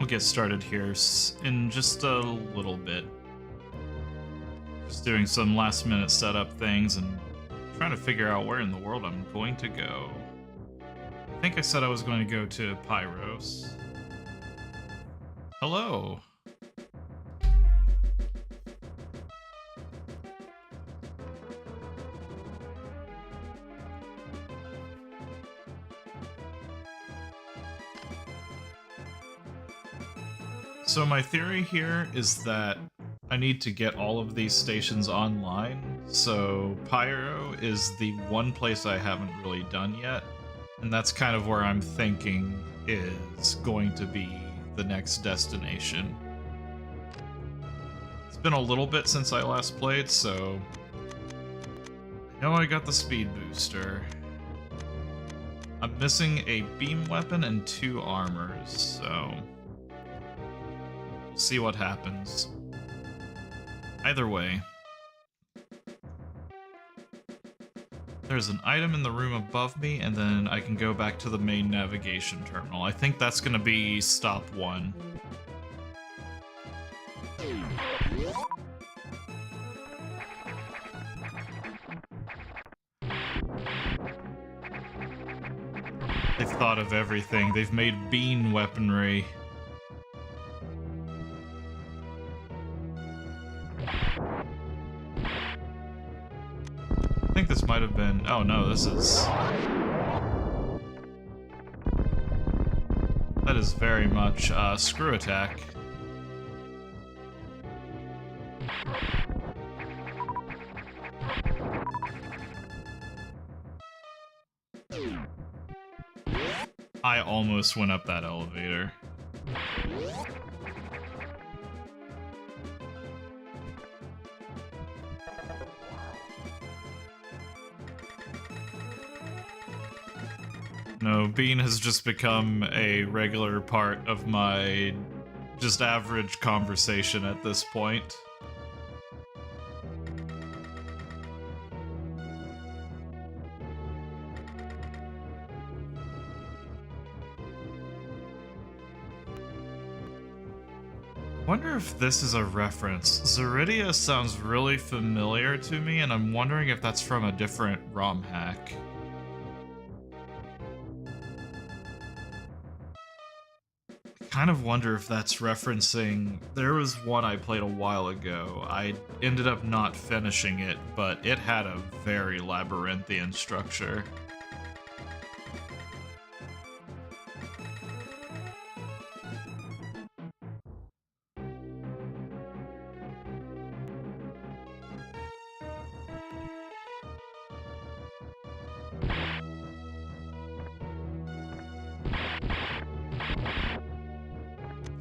We'll get started here in just a little bit. Just doing some last minute setup things and trying to figure out where in the world I'm going to go. I think I said I was going to go to Pyros. Hello. So my theory here is that I need to get all of these stations online, so Pyro is the one place I haven't really done yet, and that's kind of where I'm thinking is going to be the next destination. It's been a little bit since I last played, so I know I got the speed booster. I'm missing a beam weapon and 2 armors, so we'll see what happens. Either way, there's an item in the room above me, and then I can go back to the main navigation terminal. I think that's going to be stop 1. They've thought of everything. They've made bean weaponry. I think this might have been... Oh no, this is... That is very much screw attack. I almost went up that elevator. No, Bean has just become a regular part of my just average conversation at this point. I wonder if this is a reference. Zeridia sounds really familiar to me, and I'm wondering if that's from a different ROM hack. Kind of wonder if that's referencing... There was one I played a while ago. I ended up not finishing it, but it had a very labyrinthian structure.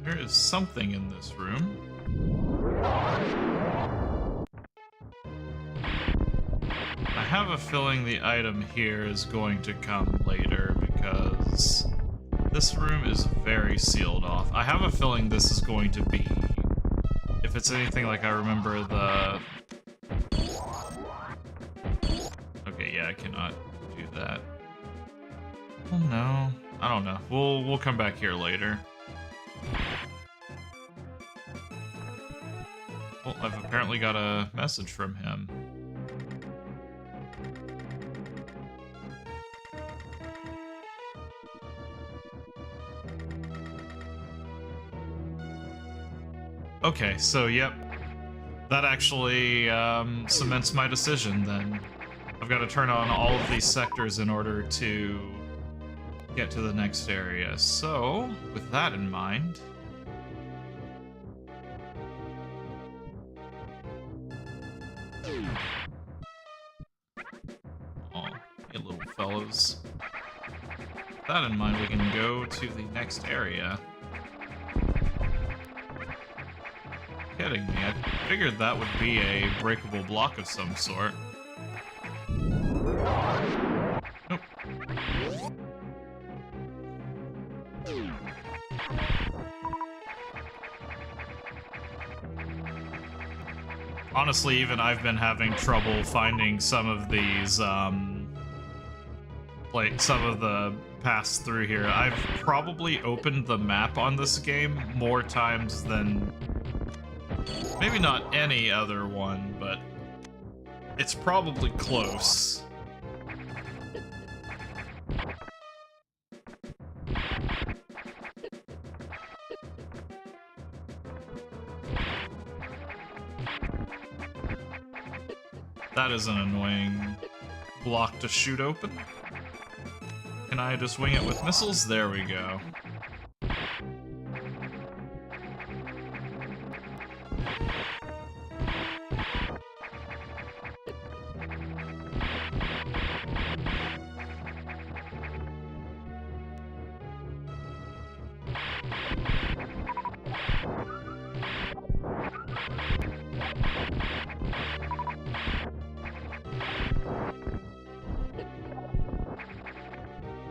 There is something in this room. I have a feeling the item here is going to come later because this room is very sealed off. I have a feeling this is going to be, if it's anything like I remember the... Okay, yeah, I cannot do that. Oh no, I don't know. We'll come back here later. Well, I've apparently got a message from him. Okay, so yep. That actually cements my decision then. I've got to turn on all of these sectors in order to get to the next area. So, with that in mind... Oh, hey little fellows. With that in mind, we can go to the next area. Kidding me, I figured that would be a breakable block of some sort. Nope. Honestly, even I've been having trouble finding some of these, like, some of the passed through here. I've probably opened the map on this game more times than... maybe not any other one, but it's probably close. That is an annoying block to shoot open. Can I just wing it with missiles? There we go.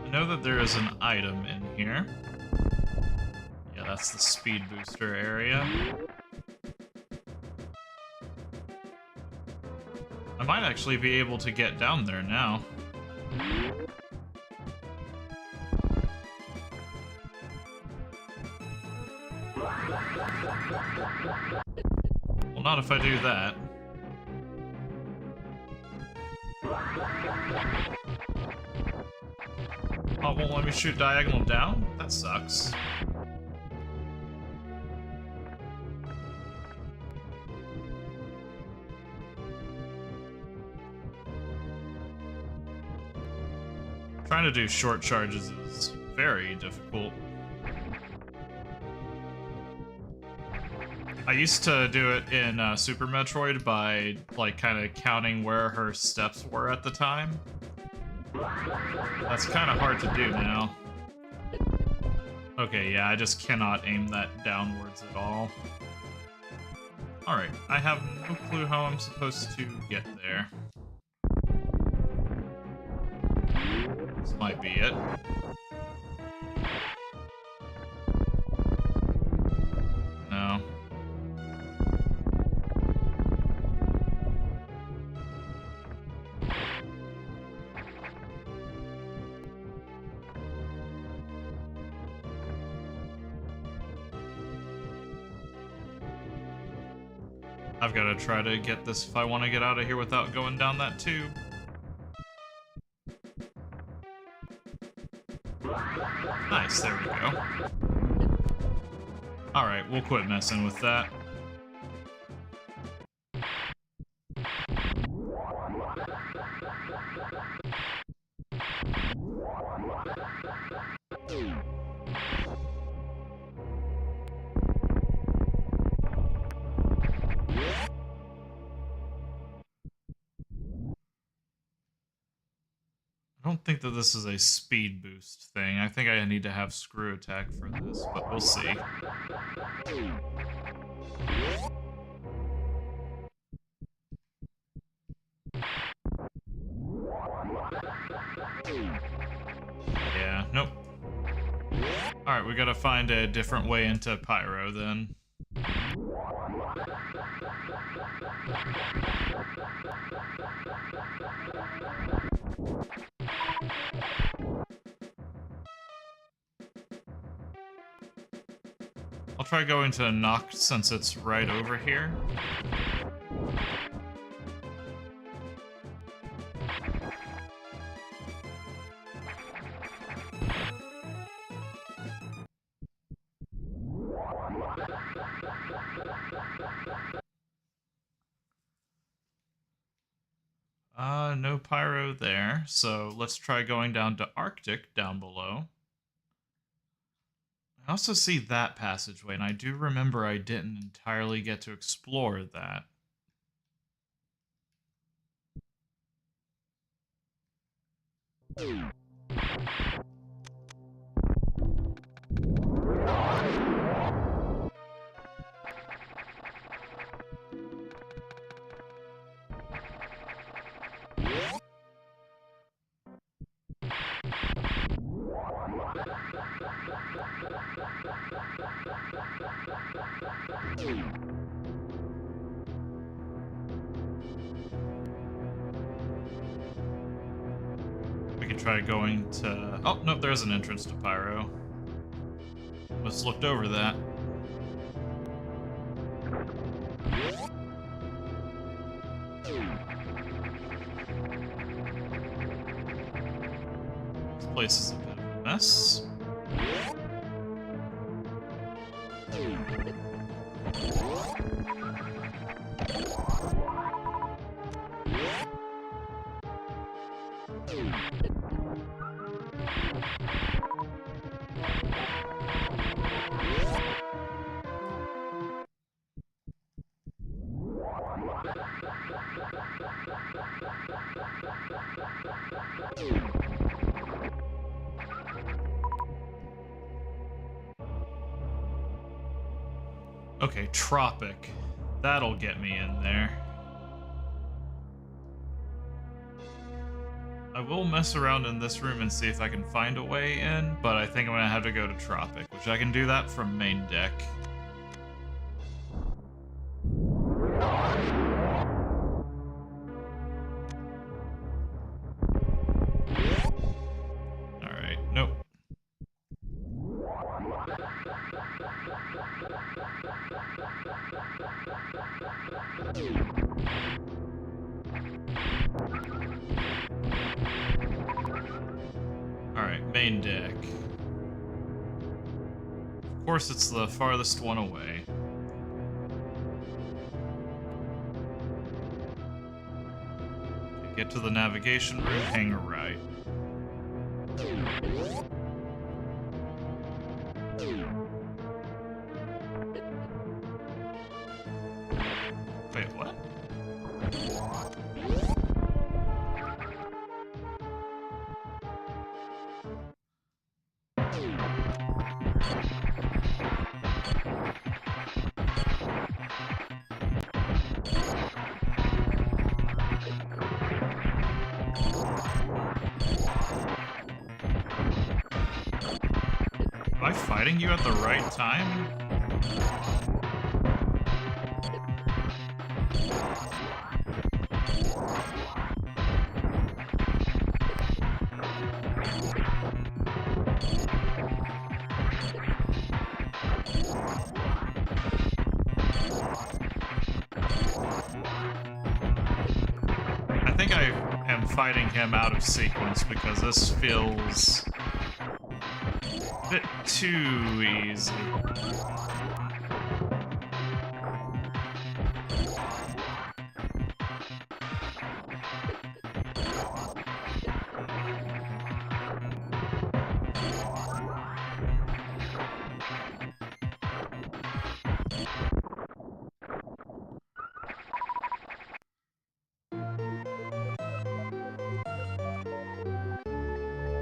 I know that there is an item in here. Yeah, that's the speed booster area. I might actually be able to get down there now. Well, not if I do that. Oh, won't let me shoot diagonal down? That sucks. Trying to do short charges is very difficult. I used to do it in Super Metroid by, like, kind of counting where her steps were at the time. That's kind of hard to do now. Okay, yeah, I just cannot aim that downwards at all. Alright, I have no clue how I'm supposed to get there. This might be it. No. I've got to try to get this if I want to get out of here without going down that tube. Nice, there we go. Alright, we'll quit messing with that. I don't think that this is a speed boost thing. I think I need to have screw attack for this, but we'll see. Yeah, nope. Alright, we gotta find a different way into Pyro then. I'll try going to Noct since it's right over here. No Pyro there, so let's try going down to Arctic down below. I also see that passageway, and I do remember I didn't entirely get to explore that. try going to... Oh, no, there's an entrance to Pyro. Just looked over that. This place is a bit of a mess. Okay, Tropic. That'll get me in there. I will mess around in this room and see if I can find a way in, but I think I'm gonna have to go to Tropic, which I can do that from main deck. Alright, nope. Alright, main deck. Of course, it's the farthest one away. Okay, get to the navigation room, hang a right. Wait, what? Am I fighting you at the right time? I think I am fighting him out of sequence because this feels a bit too easy.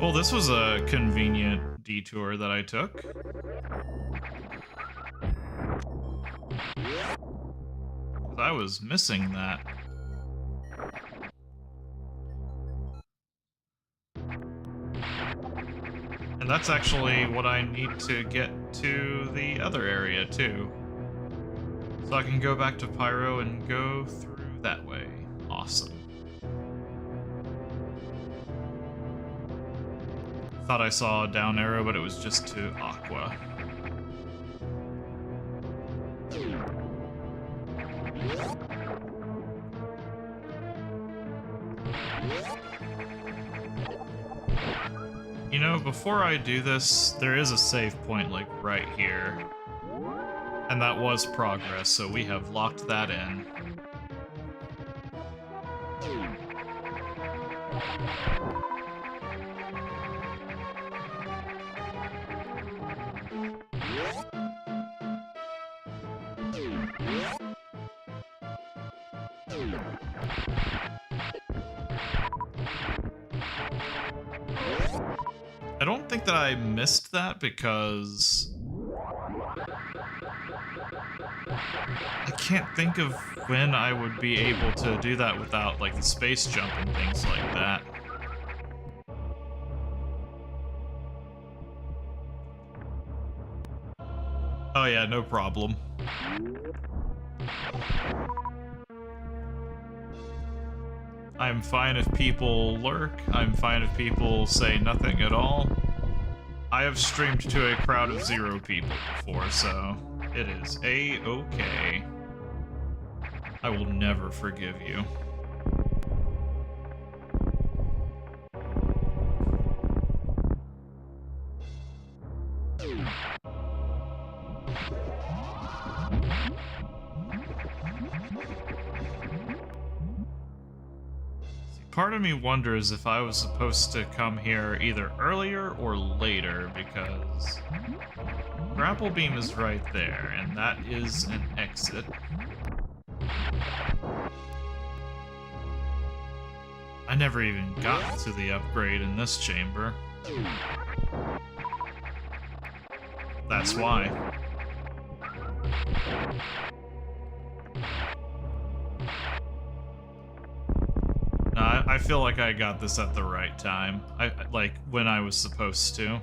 Well, this was a convenient detour that I took. I was missing that. And that's actually what I need to get to the other area, too. So I can go back to Pyro and go through that way. Awesome. Thought I saw a down arrow, but it was just to Aqua. You know, before I do this, there is a save point, like, right here. And that was progress, so we have locked that in. I don't think that I missed that because I can't think of when I would be able to do that without, like, the space jump and things like that. Oh yeah, no problem. I'm fine if people lurk. I'm fine if people say nothing at all. I have streamed to a crowd of 0 people before, so it is A-okay. I will never forgive you. Part of me wonders if I was supposed to come here either earlier or later, because grapple beam is right there, and that is an exit. I never even got to the upgrade in this chamber. That's why. I feel like I got this at the right time. Like, when I was supposed to.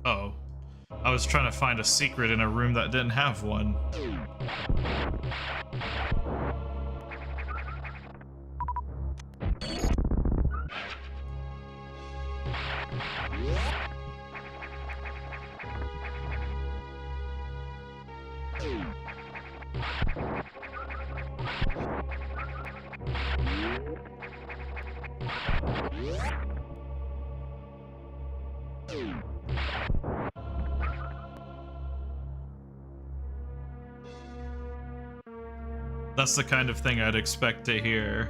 Uh-oh. I was trying to find a secret in a room that didn't have one. That's the kind of thing I'd expect to hear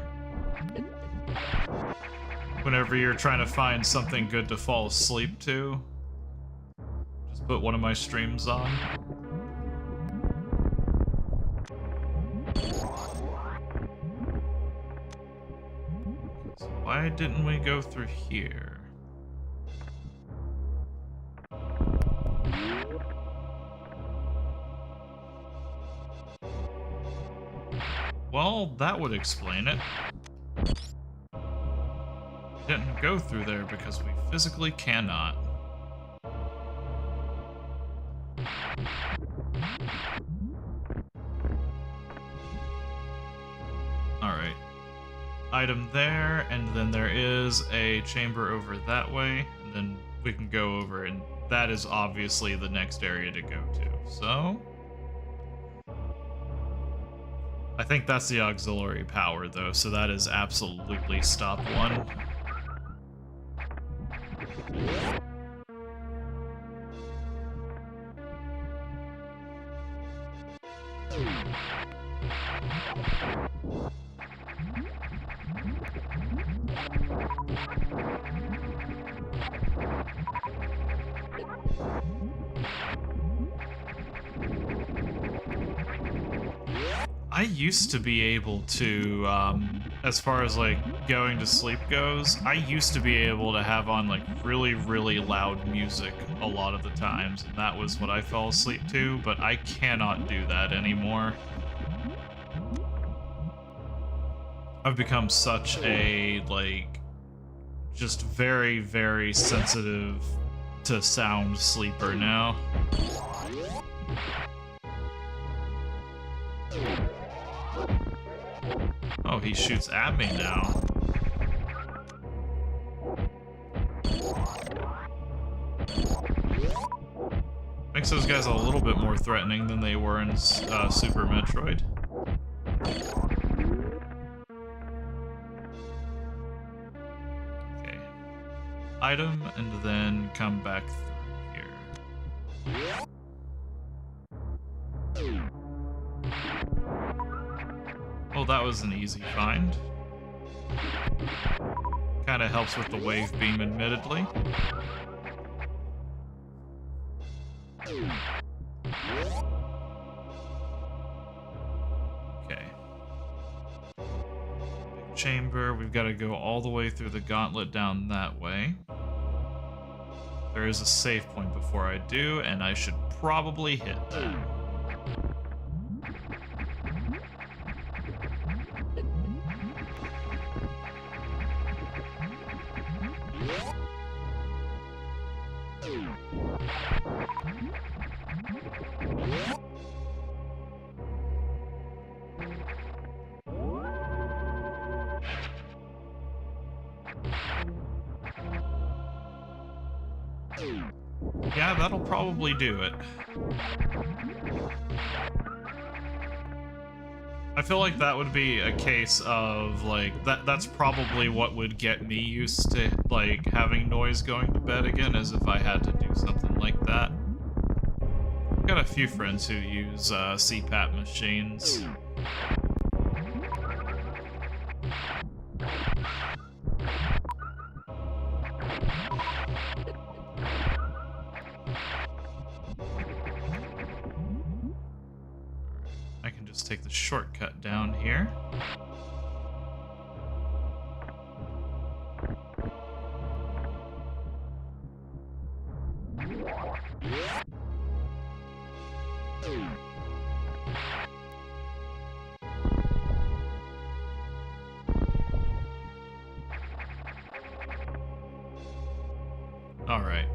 whenever you're trying to find something good to fall asleep to. Just put one of my streams on. So why didn't we go through here? Well, that would explain it. We didn't go through there because we physically cannot. Alright. Item there, and then there is a chamber over that way, and then we can go over, and that is obviously the next area to go to, so... I think that's the auxiliary power, though, so that is absolutely stop 1. I used to be able to, as far as, like, going to sleep goes, I used to be able to have on, like, really, really loud music a lot of the times, and that was what I fell asleep to, but I cannot do that anymore. I've become such a, like, just very, very sensitive to sound sleeper now. Oh, he shoots at me now. Makes those guys a little bit more threatening than they were in Super Metroid. Okay. Item, and then come back through here. Oh, that was an easy find. Kinda helps with the wave beam, admittedly. chamber. We've got to go all the way through the gauntlet down that way. There is a save point before I do, and I should probably hit that. Yeah, that'll probably do it. I feel like that would be a case of, like, that's probably what would get me used to, like, having noise going to bed again, as if I had to do something like that. I've got a few friends who use CPAP machines. Just take the shortcut down here. All right.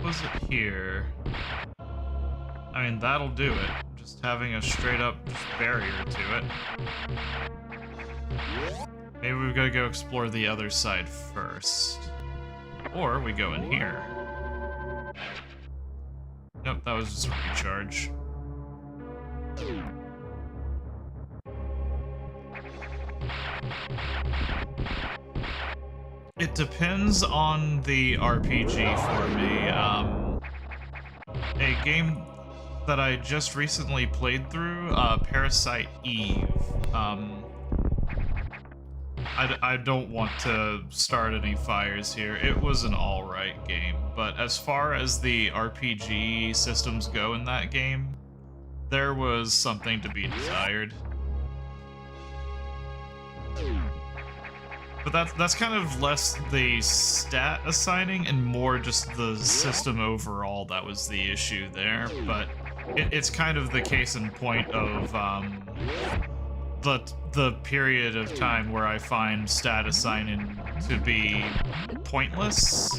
Was it here? I mean, that'll do it. Just having a straight up barrier to it. Maybe we've got to go explore the other side first. Or we go in here. Nope, that was just a recharge. It depends on the RPG for me. A game that I just recently played through, Parasite Eve. I don't want to start any fires here. It was an alright game, but as far as the RPG systems go in that game, there was something to be desired. But that's kind of less the stat assigning and more just the system overall that was the issue there. But it's kind of the case in point of the period of time where I find stat assigning to be pointless.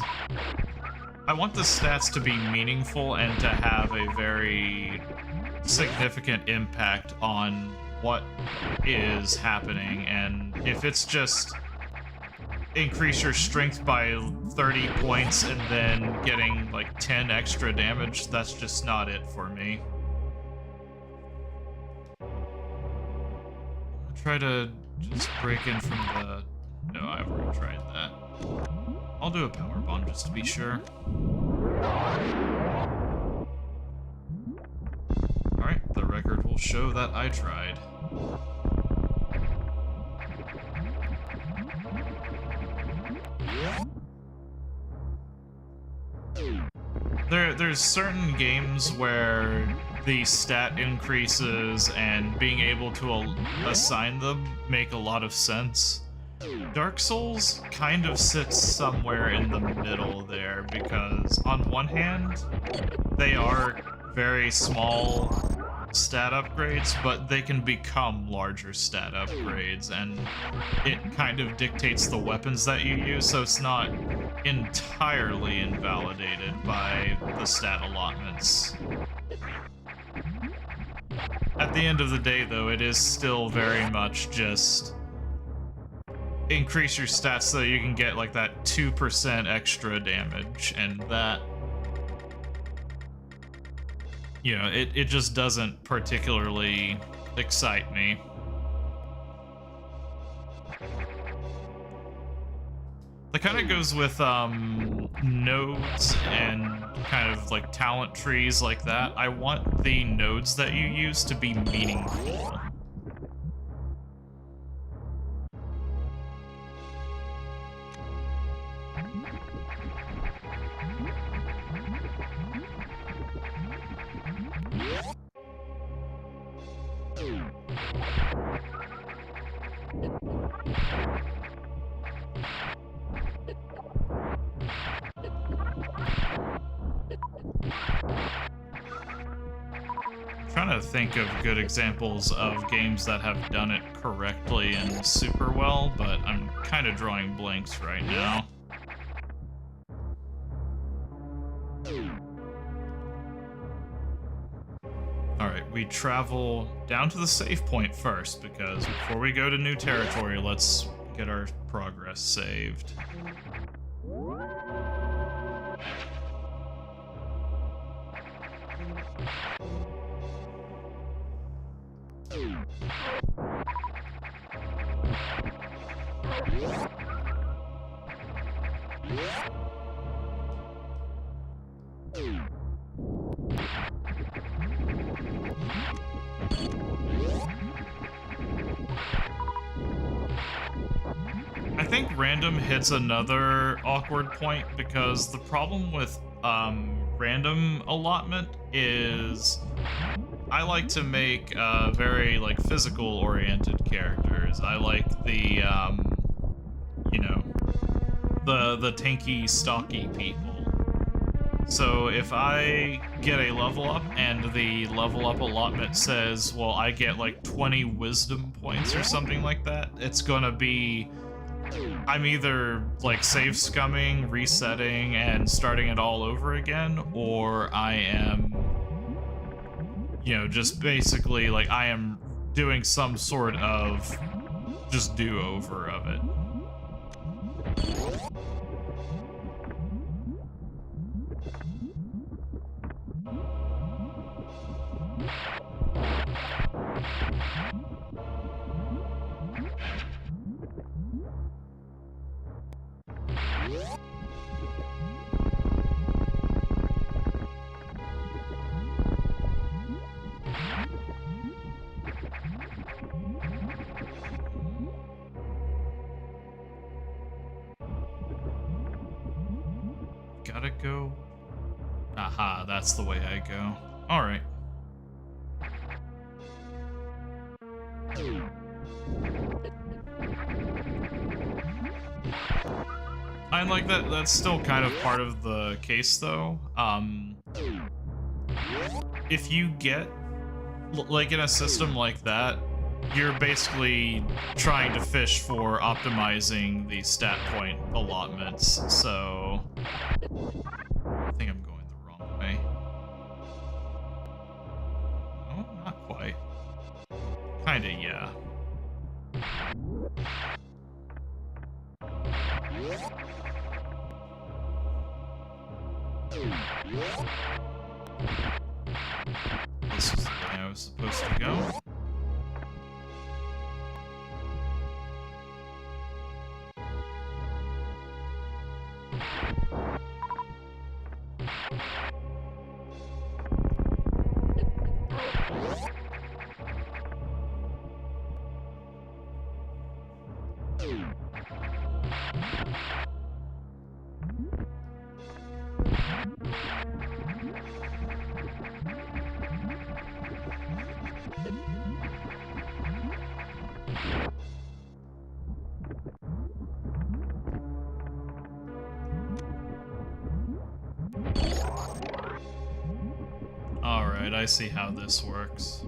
I want the stats to be meaningful and to have a very significant impact on what is happening, and if it's just increase your strength by 30 points and then getting like 10 extra damage, that's just not it for me. I'll try to just break in from the... No, I've already tried that. I'll do a power bomb just to be sure. Alright, the record will show that I tried. There's certain games where the stat increases and being able to assign them make a lot of sense. Dark Souls kind of sits somewhere in the middle there, because on one hand, they are very small stat upgrades, but they can become larger stat upgrades, and it kind of dictates the weapons that you use, so it's not entirely invalidated by the stat allotments. At the end of the day, though, it is still very much just increase your stats so you can get like that 2% extra damage, and that, you know, it just doesn't particularly excite me. That kind of goes with nodes and kind of like talent trees like that. I want the nodes that you use to be meaningful. Trying to think of good examples of games that have done it correctly and super well, but I'm kind of drawing blanks right now. Alright, we travel down to the save point first, because before we go to new territory, let's get our progress saved. I think random hits another awkward point, because the problem with random allotment is I like to make very like physical oriented characters. I like the you know, the tanky, stocky people. So if I get a level up and the level up allotment says, well, I get like 20 wisdom points or something like that, it's gonna be, I'm either like save scumming, resetting, and starting it all over again, or I am, you know, just basically like I am doing some sort of just do-over of it. Gotta go. Aha, that's the way I go. Alright. I like that. That's still kind of part of the case, though. If you get, like in a system like that, you're basically trying to fish for optimizing the stat point allotments, so I think I'm going the wrong way. No, not quite. Kinda, yeah. This is the way I was supposed to go. Alright, I see how this works.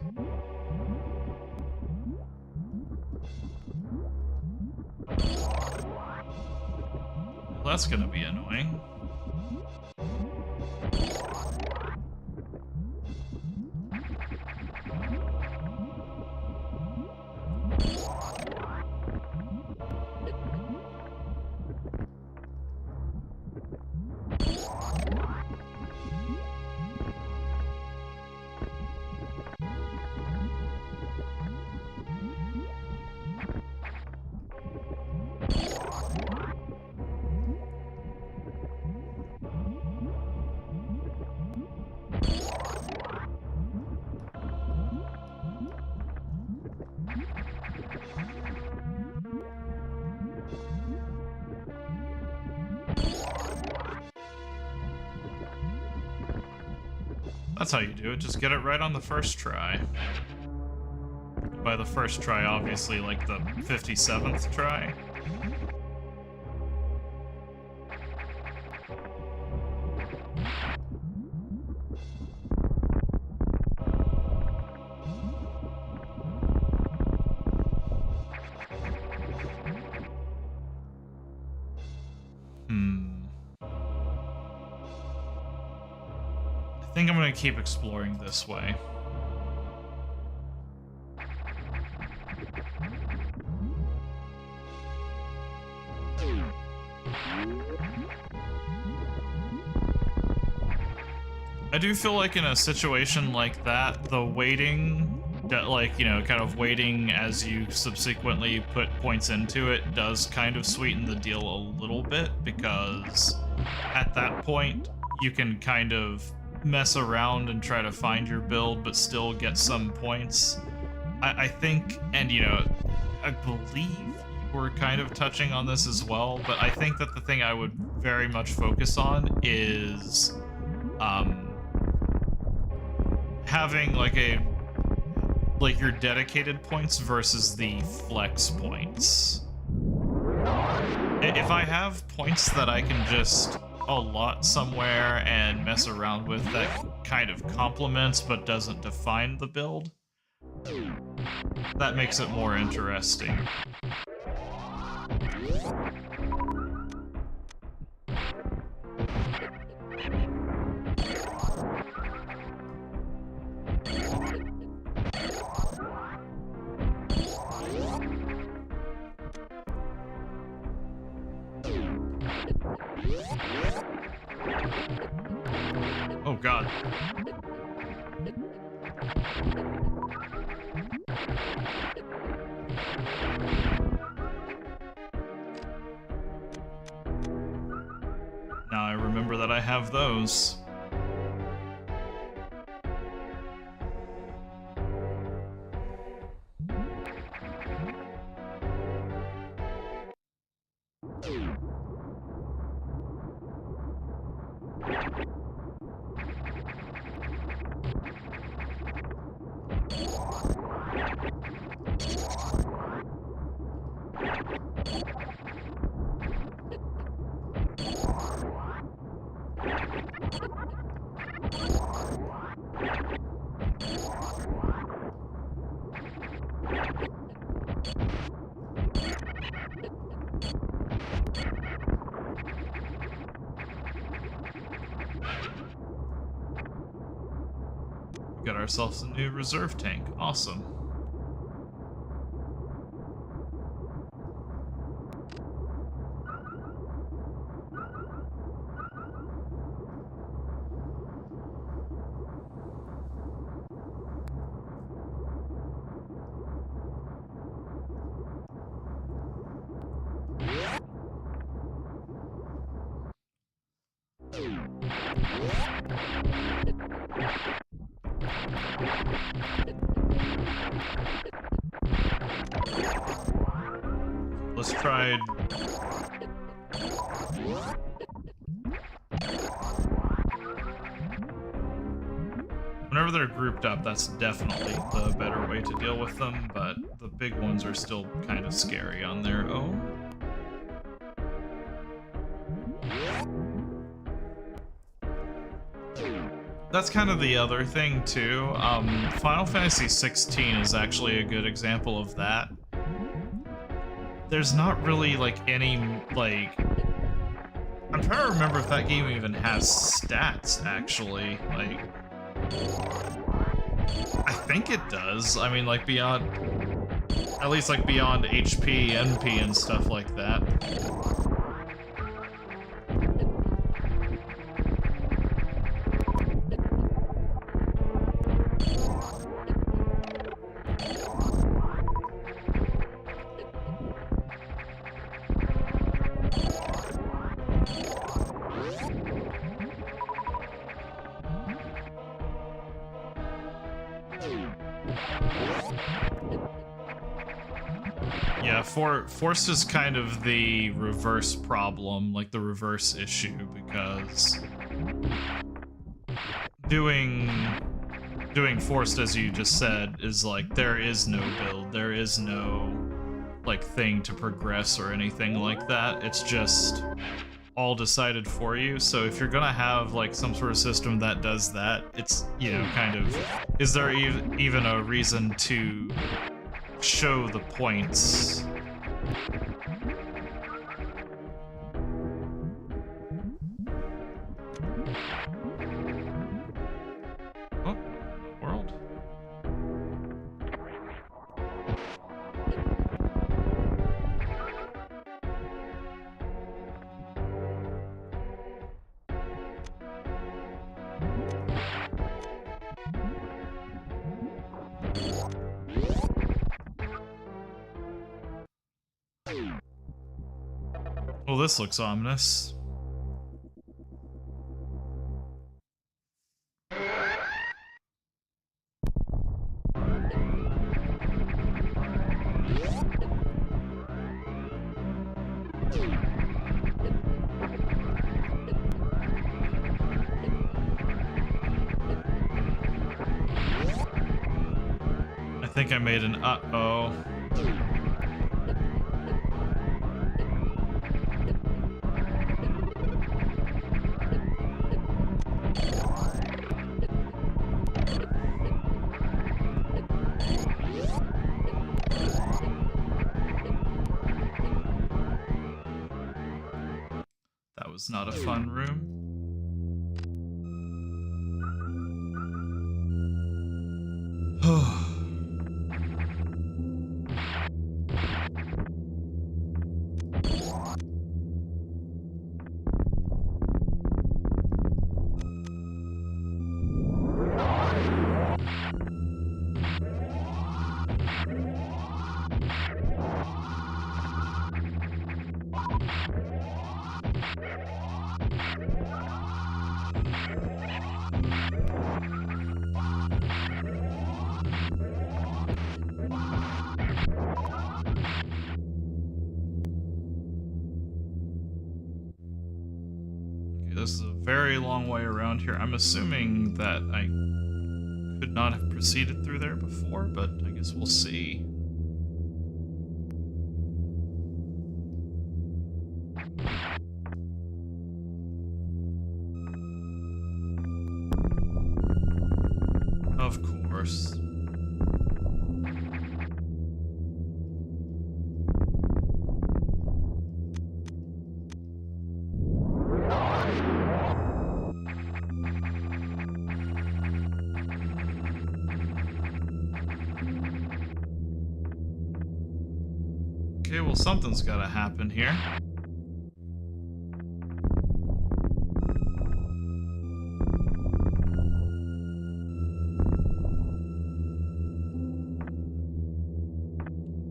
Well, that's gonna be annoying. That's how you do it, just get it right on the first try. By the first try, obviously, like the 57th try. think I'm gonna keep exploring this way. I do feel like in a situation like that, the waiting, like, you know, kind of waiting as you subsequently put points into it does kind of sweeten the deal a little bit, because at that point, you can kind of mess around and try to find your build, but still get some points. I think, and, you know, I believe we're kind of touching on this as well, but I think that the thing I would very much focus on is, having like your dedicated points versus the flex points. If I have points that I can just allot somewhere and mess around with that kind of complements but doesn't define the build, that makes it more interesting. Oh god. Now I remember that I have those. We got ourselves a new reserve tank. Awesome. Let's try... Whenever they're grouped up, that's definitely the better way to deal with them, but the big ones are still kind of scary on their own. That's kind of the other thing, too. Final Fantasy 16 is actually a good example of that. There's not really, like, any, like... I'm trying to remember if that game even has stats, actually. Like... I think it does. I mean, like, beyond... At least, like, beyond HP, NP, and stuff like that. Yeah, Force is kind of the reverse problem, like the reverse issue, because doing Forced, as you just said, is like there is no build, there is no like thing to progress or anything like that. It's just all decided for you. So if you're gonna have like some sort of system that does that, it's, you know, kind of, is there even a reason to show the points? this looks ominous. I think I made an uh-oh. That was not a fun room. This is a very long way around here. I'm assuming that I could not have proceeded through there before, but I guess we'll see. Of course. Okay, well, something's gotta happen here.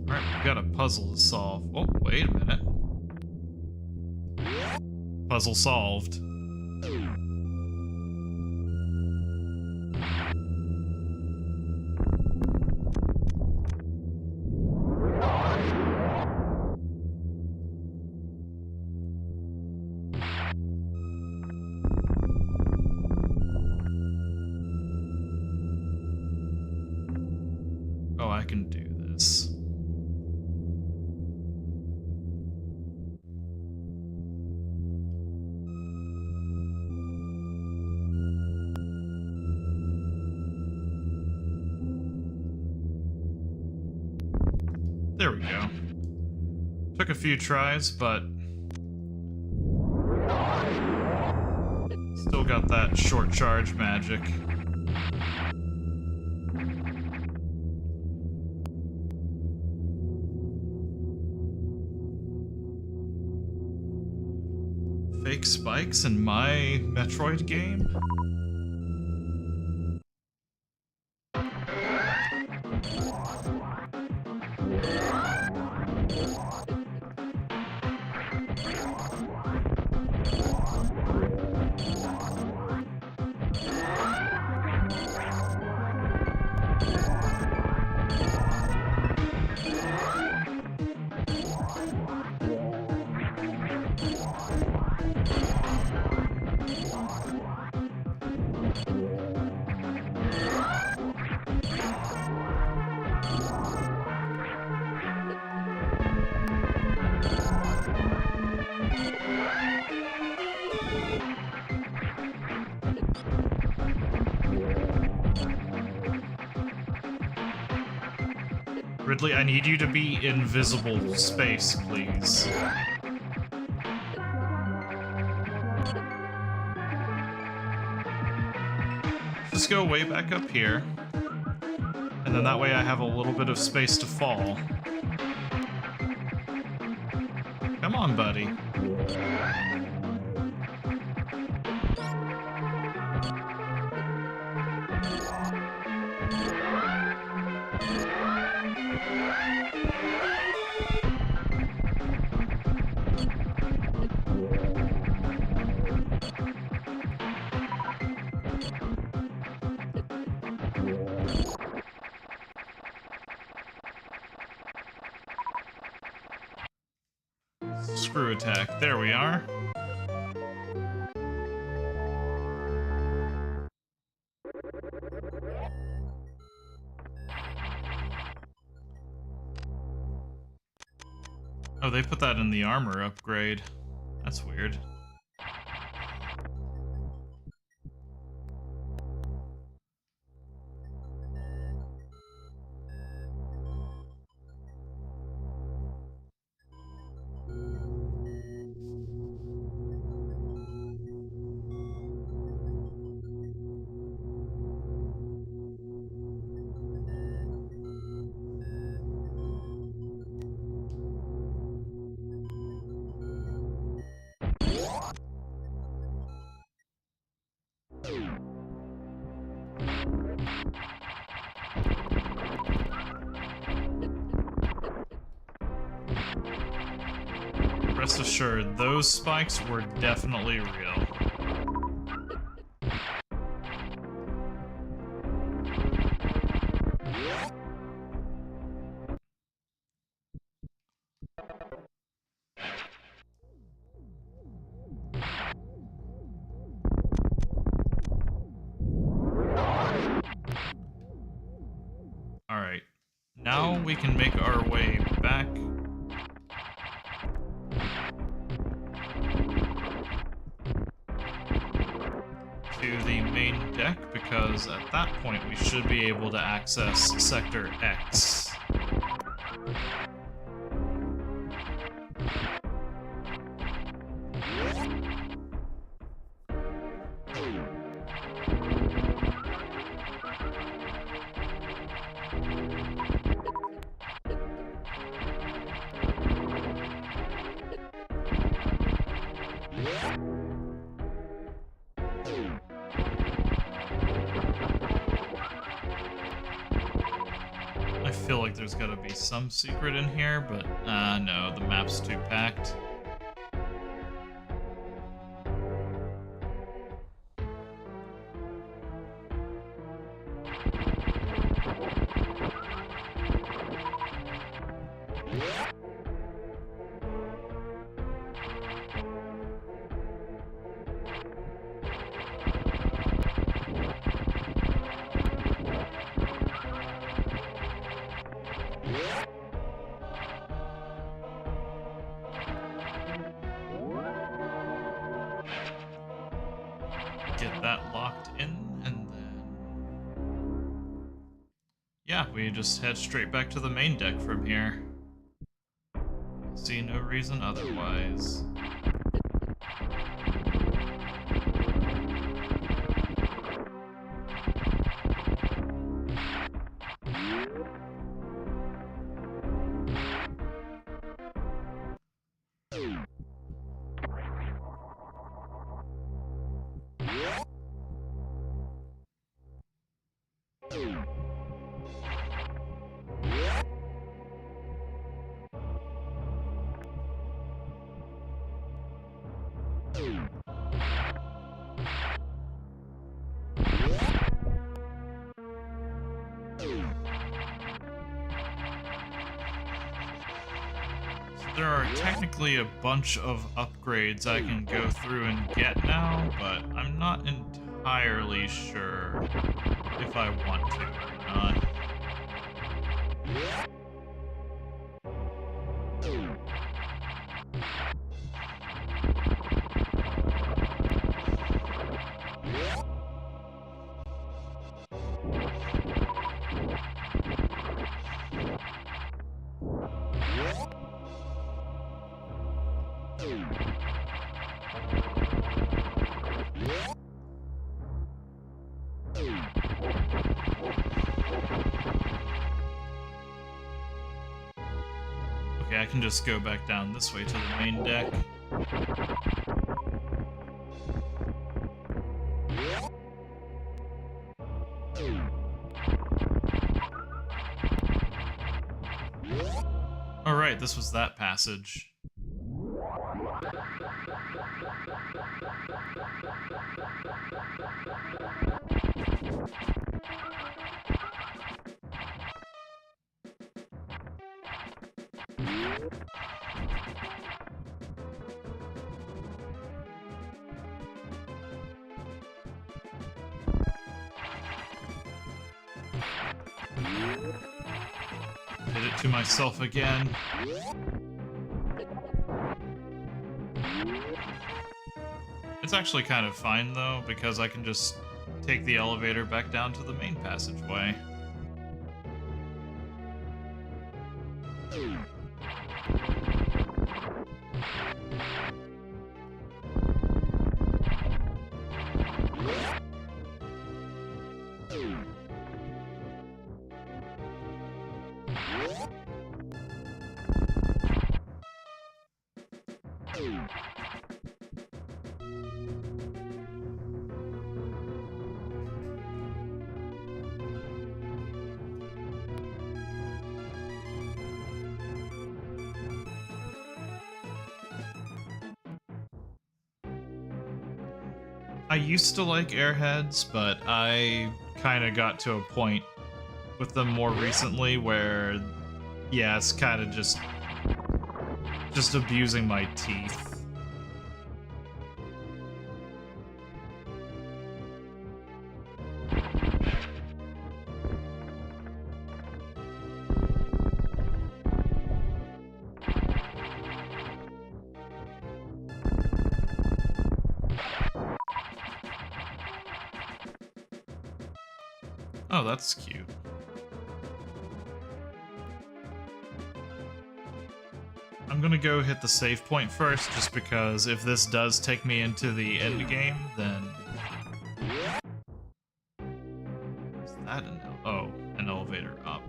Alright, we got a puzzle to solve. Oh, wait a minute. Puzzle solved. Oh, I can do this. There we go. Took a few tries, but still got that short charge magic. Fake spikes in my Metroid game? Ridley, I need you to be in visible space, please. Just go way back up here. And then that way I have a little bit of space to fall. Come on, buddy. screw attack. There we are. Oh, they put that in the armor upgrade. That's weird. Rest assured, those spikes were definitely real. Alright, now we can make our way back to the main deck, because at that point we should be able to access Sector X. I feel like there's gotta be some secret in here, but no, the map's too packed. Get that locked in, and then... yeah, we just head straight back to the main deck from here. See no reason otherwise. There are technically a bunch of upgrades I can go through and get now, but I'm not entirely sure if I want to or not. Okay, I can just go back down this way to the main deck. Alright, this was that passage. did it to myself again. It's actually kind of fine, though, because I can just take the elevator back down to the main passageway. I used to like Airheads, but I kind of got to a point with them more recently where, yeah, it's kind of just abusing my teeth. Oh, that's cute. I'm gonna go hit the save point first, just because if this does take me into the end game, then... Is that an elevator up.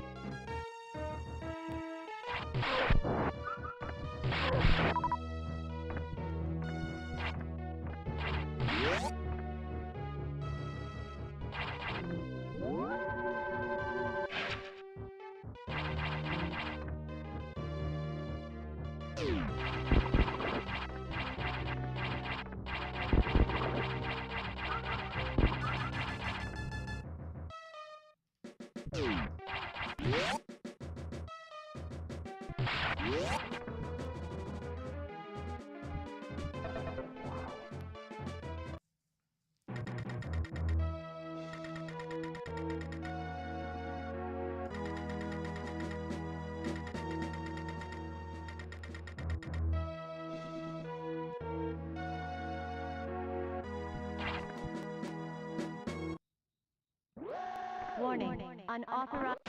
Warning. Unauthorized.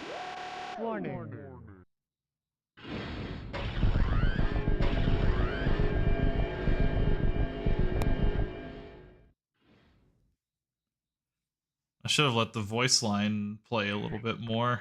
Warning. I should have let the voice line play a little bit more.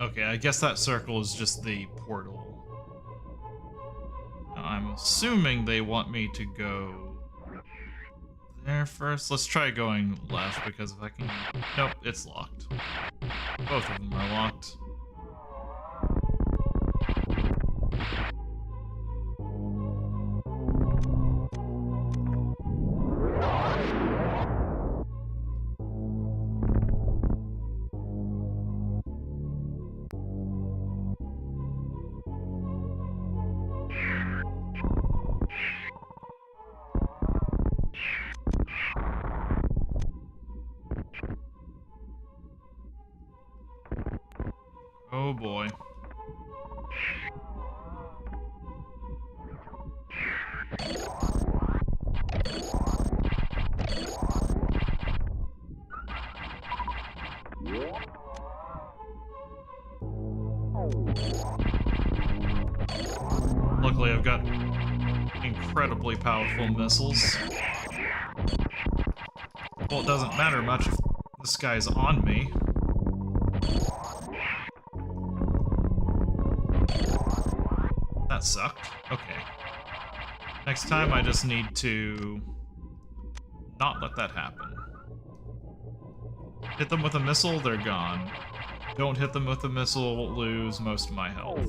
Okay, I guess that circle is just the portal. Now, I'm assuming they want me to go there first. Let's try going left, because if I can... Nope, it's locked. Both of them are locked. Oh boy. Luckily, I've got incredibly powerful missiles. Well, it doesn't matter much if this guy's on me. That sucked. Okay. Next time, I just need to not let that happen. Hit them with a missile, they're gone. Don't hit them with a missile, lose most of my health.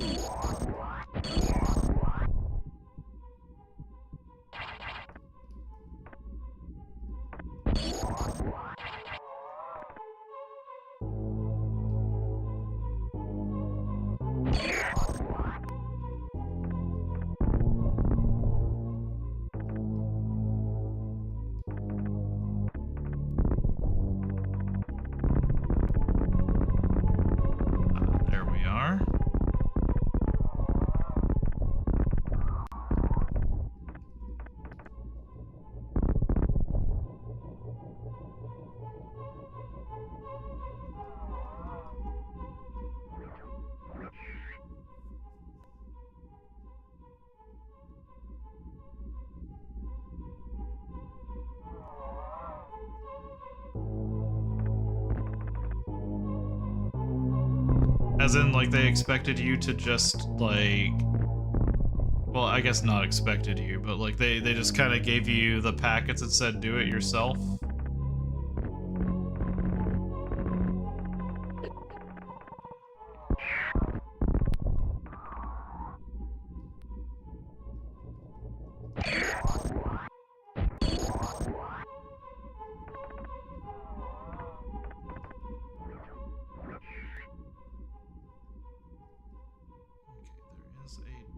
There we are. As in, like, they expected you to just, like... Well, I guess not expected you, but, like, they just kind of gave you the packets that said do it yourself.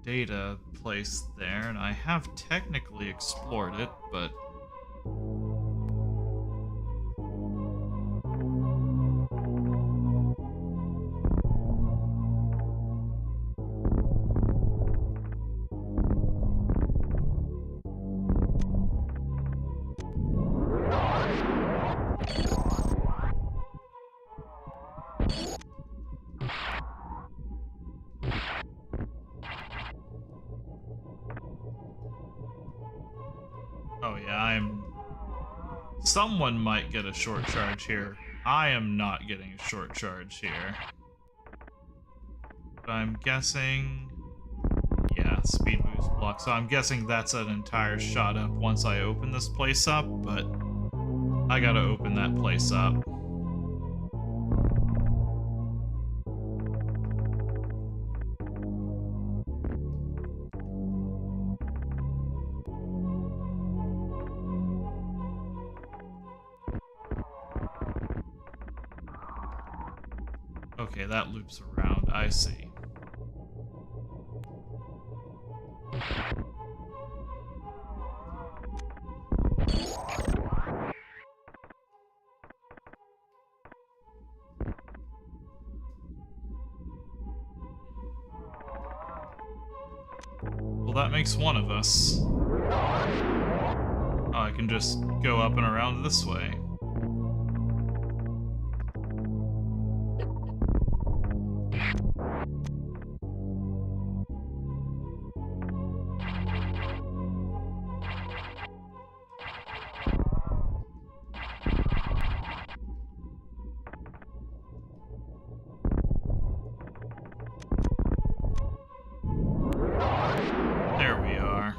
Data place there, and I have technically explored it, but... Oh yeah, someone might get a short charge here. I am not getting a short charge here. But I'm guessing... Yeah, speed boost block. So I'm guessing that's an entire shot up once I open this place up, but... I gotta open that place up. Okay, that loops around. I see. Well, that makes one of us. Oh, I can just go up and around this way. There we are.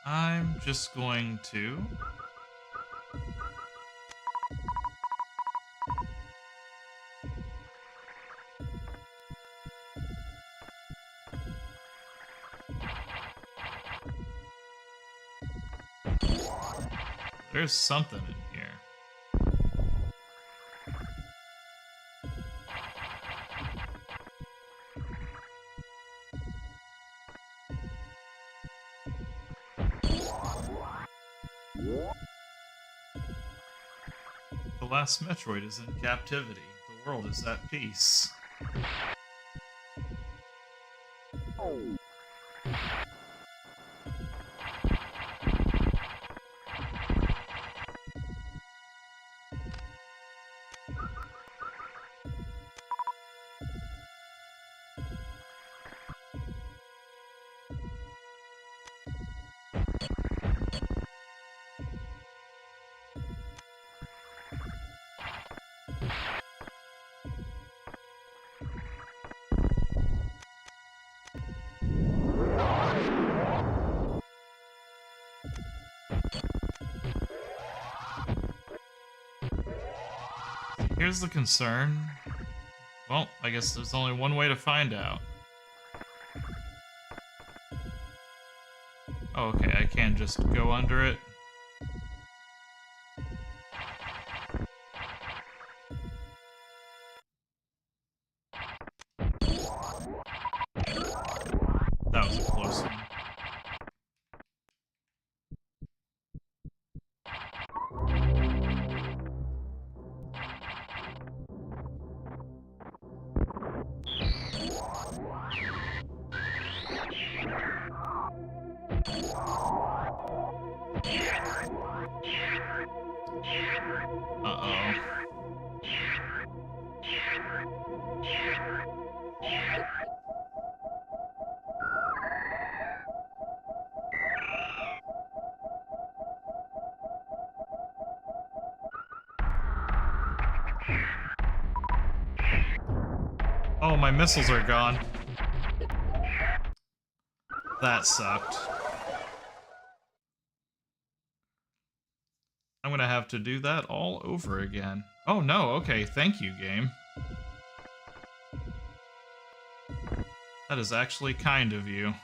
I'm just going to... There's something in here. The last Metroid is in captivity. The world is at peace. here's the concern. Well, I guess there's only one way to find out. Oh, okay, I can just go under it. That was a close one. Uh-oh. Oh, my missiles are gone. That sucked. I'm gonna have to do that all over again. Oh no, okay, thank you, game. That is actually kind of you.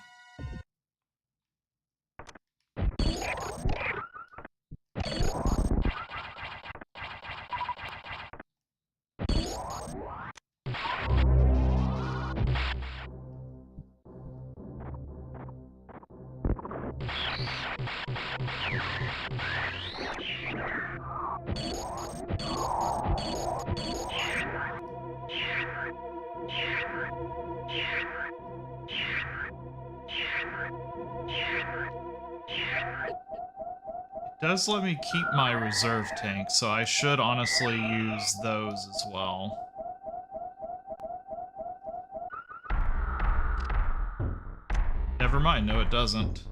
Does let me keep my reserve tank, so I should honestly use those as well. Never mind, no it doesn't.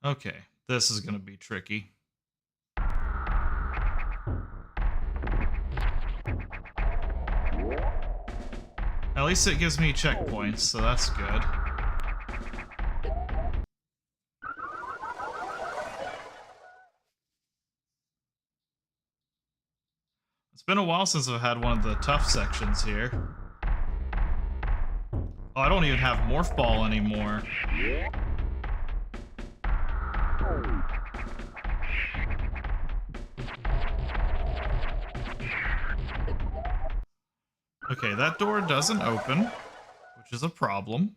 Okay, this is gonna be tricky. At least it gives me checkpoints, so that's good. It's been a while since I've had one of the tough sections here. Oh, I don't even have Morph Ball anymore. Okay, that door doesn't open, which is a problem.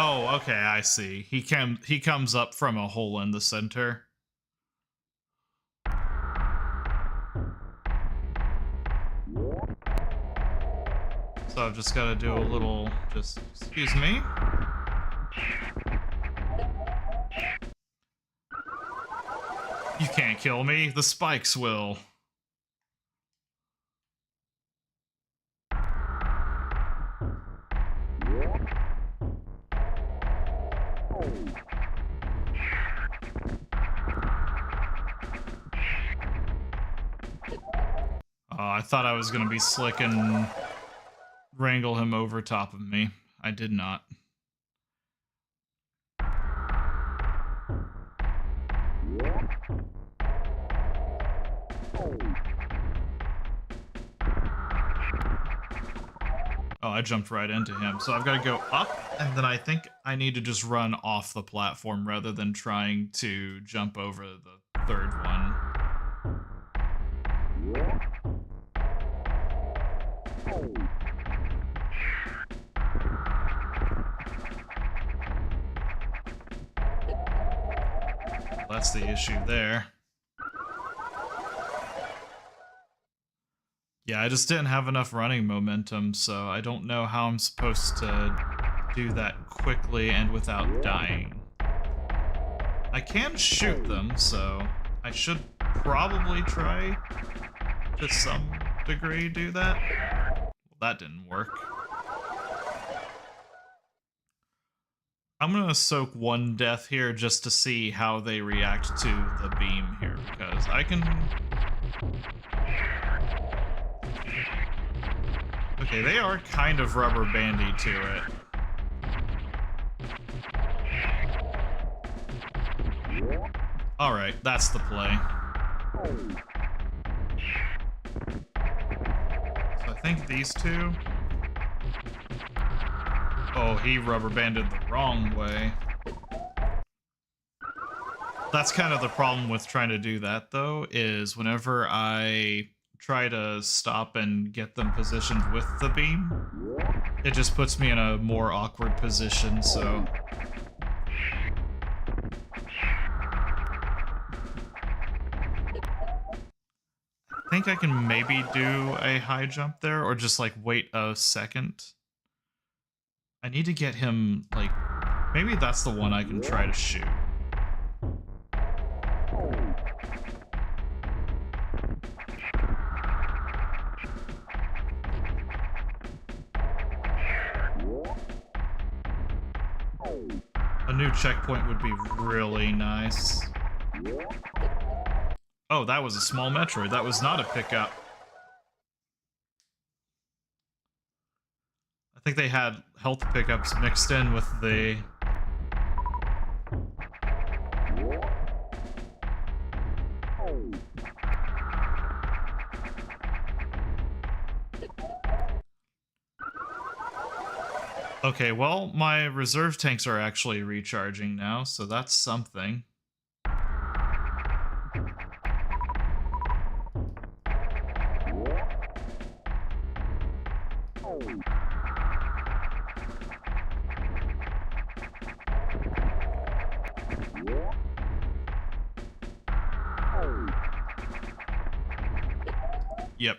Oh, okay, I see. He comes up from a hole in the center. So I've just got to do a little, excuse me. You can't kill me, the spikes will. I thought I was going to be slick and wrangle him over top of me. I did not. Oh, I jumped right into him. So I've got to go up, and then I think I need to just run off the platform rather than trying to jump over the third one. That's the issue there. Yeah, I just didn't have enough running momentum, so I don't know how I'm supposed to do that quickly and without dying. I can shoot them, so I should probably try to some degree do that. Well, that didn't work. I'm gonna soak one death here just to see how they react to the beam here, because I can... Okay, they are kind of rubber bandy to it. Alright, that's the play. So I think these two... Oh, he rubber banded the wrong way. That's kind of the problem with trying to do that, though, is whenever I try to stop and get them positioned with the beam, it just puts me in a more awkward position, so... I think I can maybe do a high jump there, or just, like, wait a second. I need to get him, like... Maybe that's the one I can try to shoot. A new checkpoint would be really nice. Oh, that was a small Metroid. That was not a pickup. I think they had health pickups mixed in with the... Okay, well, my reserve tanks are actually recharging now, so that's something. Yep.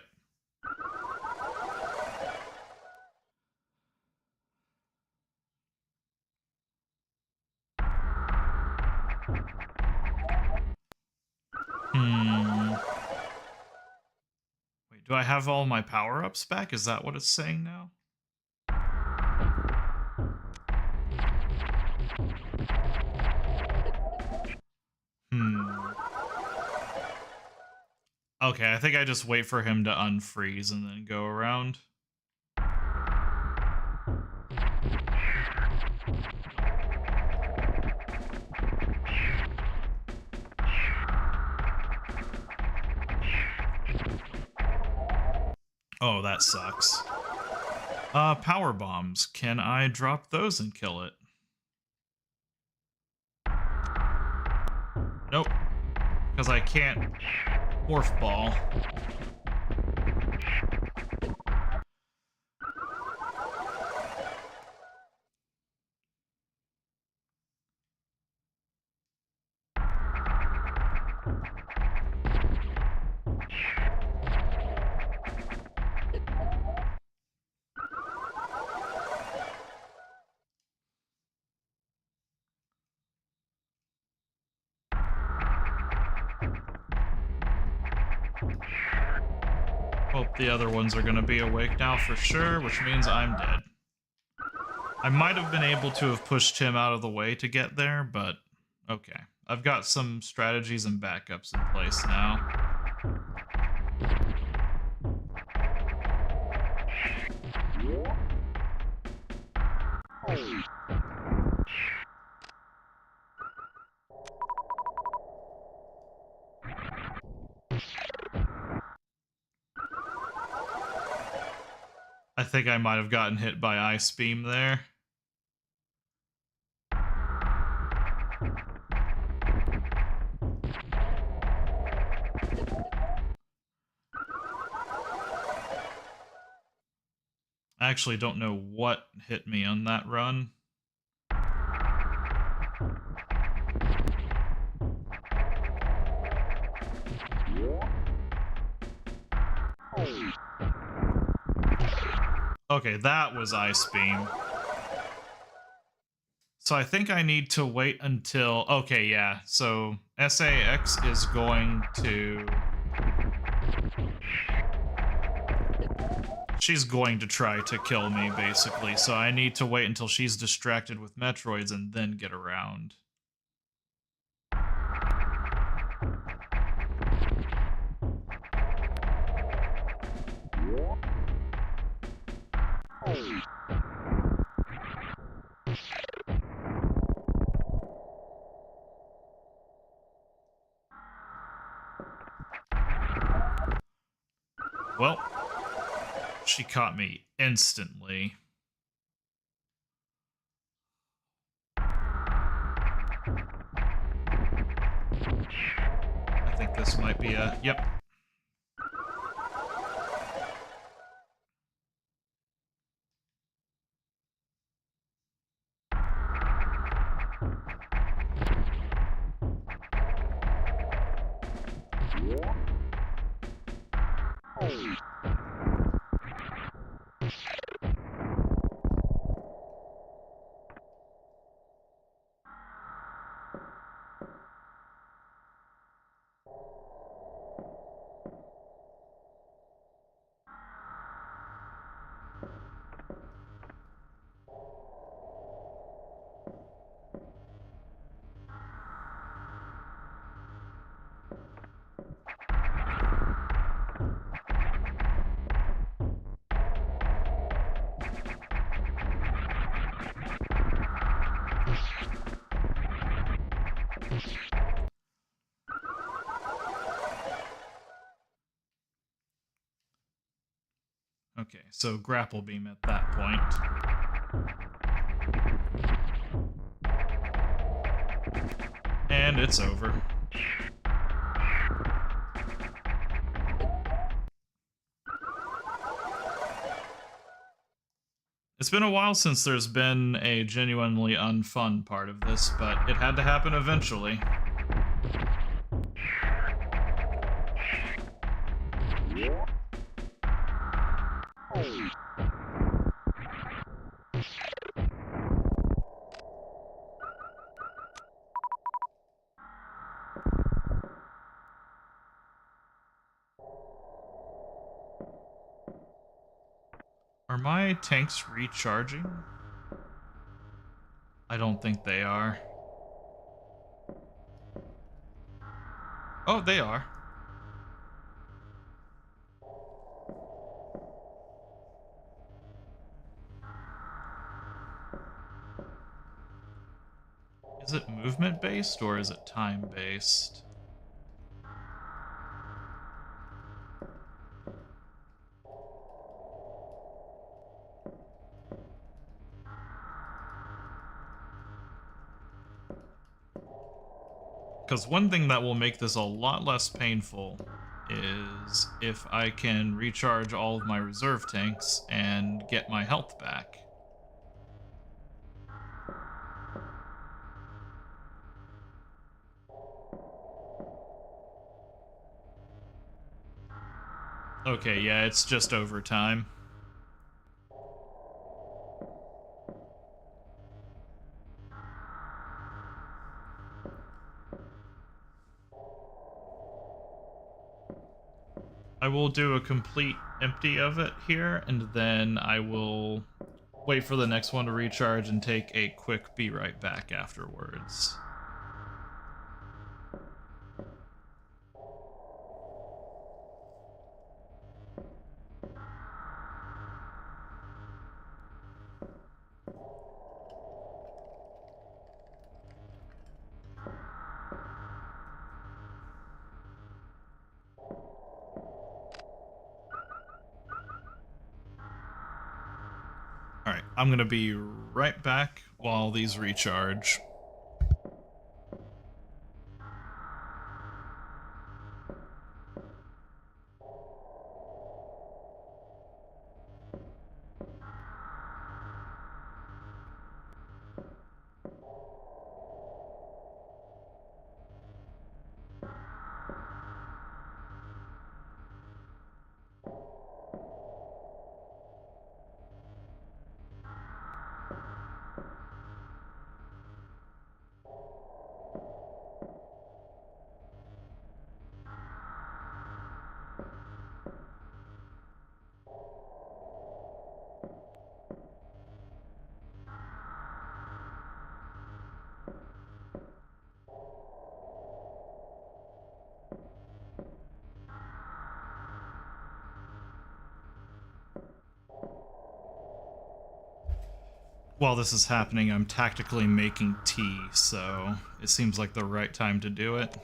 Wait, do I have all my power-ups back? Is that what it's saying now? Okay, I think I just wait for him to unfreeze and then go around. Oh, that sucks. Power bombs. Can I drop those and kill it? Nope. Because I can't morph ball. Hope the other ones are gonna be awake now for sure, which means I'm dead. I might have been able to have pushed him out of the way to get there, but okay. I've got some strategies and backups in place now. I think I might have gotten hit by Ice Beam there. I actually don't know what hit me on that run. Okay, that was Ice Beam. So I think I need to wait until... Okay, yeah. So SAX is going to... She's going to try to kill me, basically, so I need to wait until she's distracted with Metroids and then get around. Well, she caught me instantly. I think this might be a... Yep. Okay, so grapple beam at that point. And it's over. It's been a while since there's been a genuinely unfun part of this, but it had to happen eventually. Are my tanks recharging? I don't think they are. Oh, they are. Is it movement based or is it time based? Because one thing that will make this a lot less painful is if I can recharge all of my reserve tanks and get my health back. Okay, yeah, it's just overtime. I will do a complete empty of it here, and then I will wait for the next one to recharge and take a quick be right back afterwards. Alright, I'm gonna be right back while these recharge. while this is happening, I'm tactically making tea, so it seems like the right time to do it.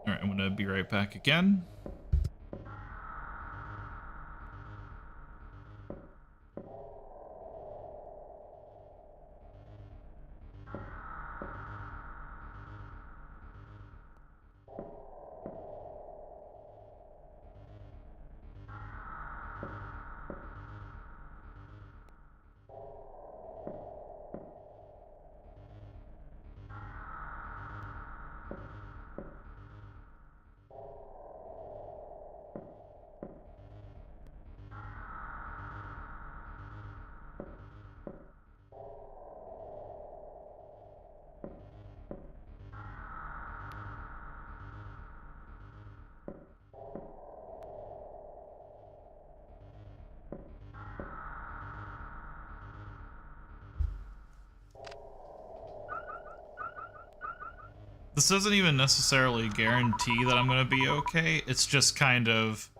Alright, I'm gonna be right back again. This doesn't even necessarily guarantee that I'm gonna be okay. It's just kind of,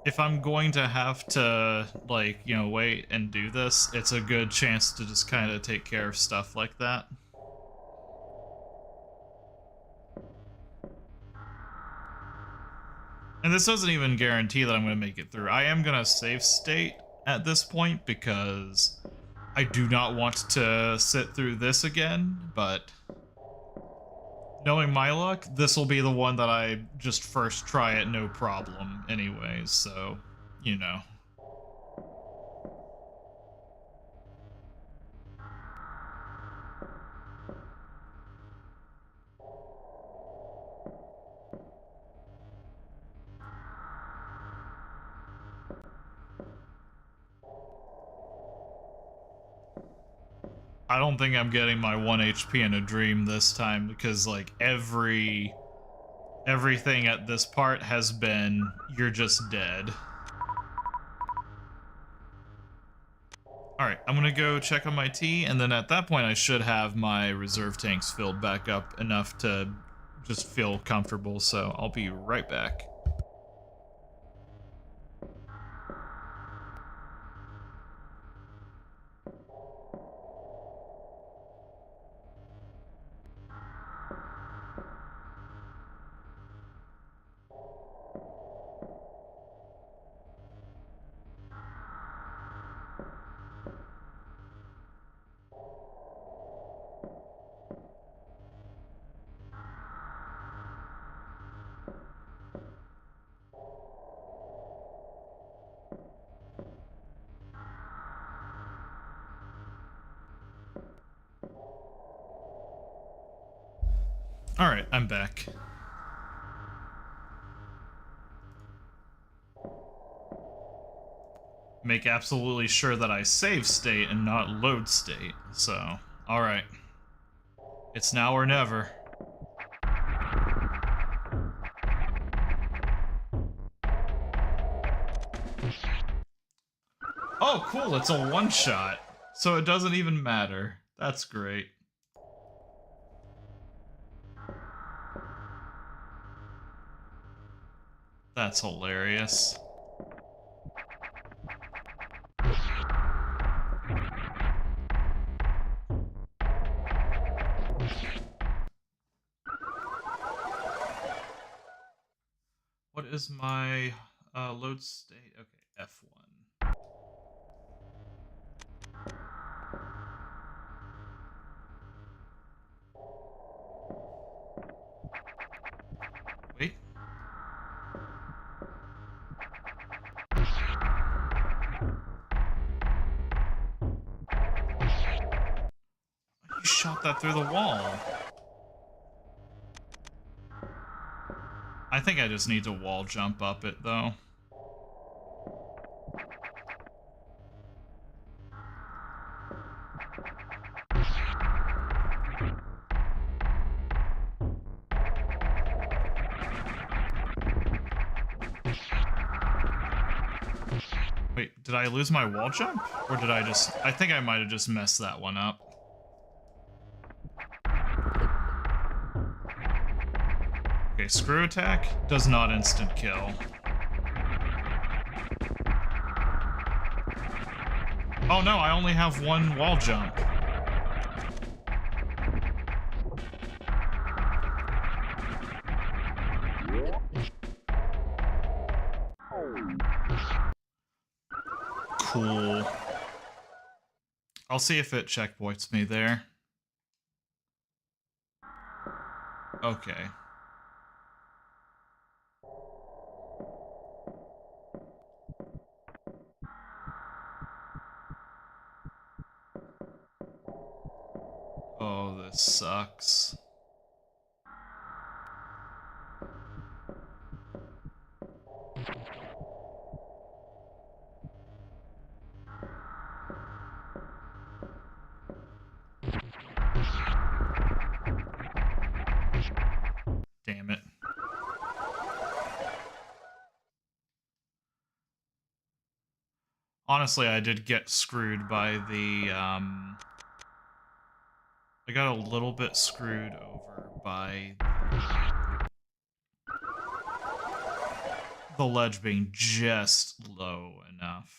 if I'm going to have to, like, you know, wait and do this, it's a good chance to just kind of take care of stuff like that. And this doesn't even guarantee that I'm going to make it through. I am going to save state at this point because I do not want to sit through this again, but knowing my luck, this will be the one that I just first try it no problem anyways, so, you know. I don't think I'm getting my 1 HP in a dream this time because, like, everything at this part has been, you're just dead. Alright, I'm gonna go check on my tea, and then at that point I should have my reserve tanks filled back up enough to just feel comfortable, so I'll be right back. Alright, I'm back. Make absolutely sure that I save state and not load state, so, alright. It's now or never. Oh, cool, it's a one-shot, so it doesn't even matter. That's great. That's hilarious. What is my load state? Okay, F1. Wait. You shot that through the wall. I think I just need to wall jump up it, though. Wait, did I lose my wall jump? Or did I just... I think I might have just messed that one up. Okay, screw attack does not instant kill. Oh no, I only have one wall jump. Cool. I'll see if it checkpoints me there. Okay. Oh, this sucks. Damn it. Honestly, I did get screwed by the, I got a little bit screwed over by the ledge being just low enough.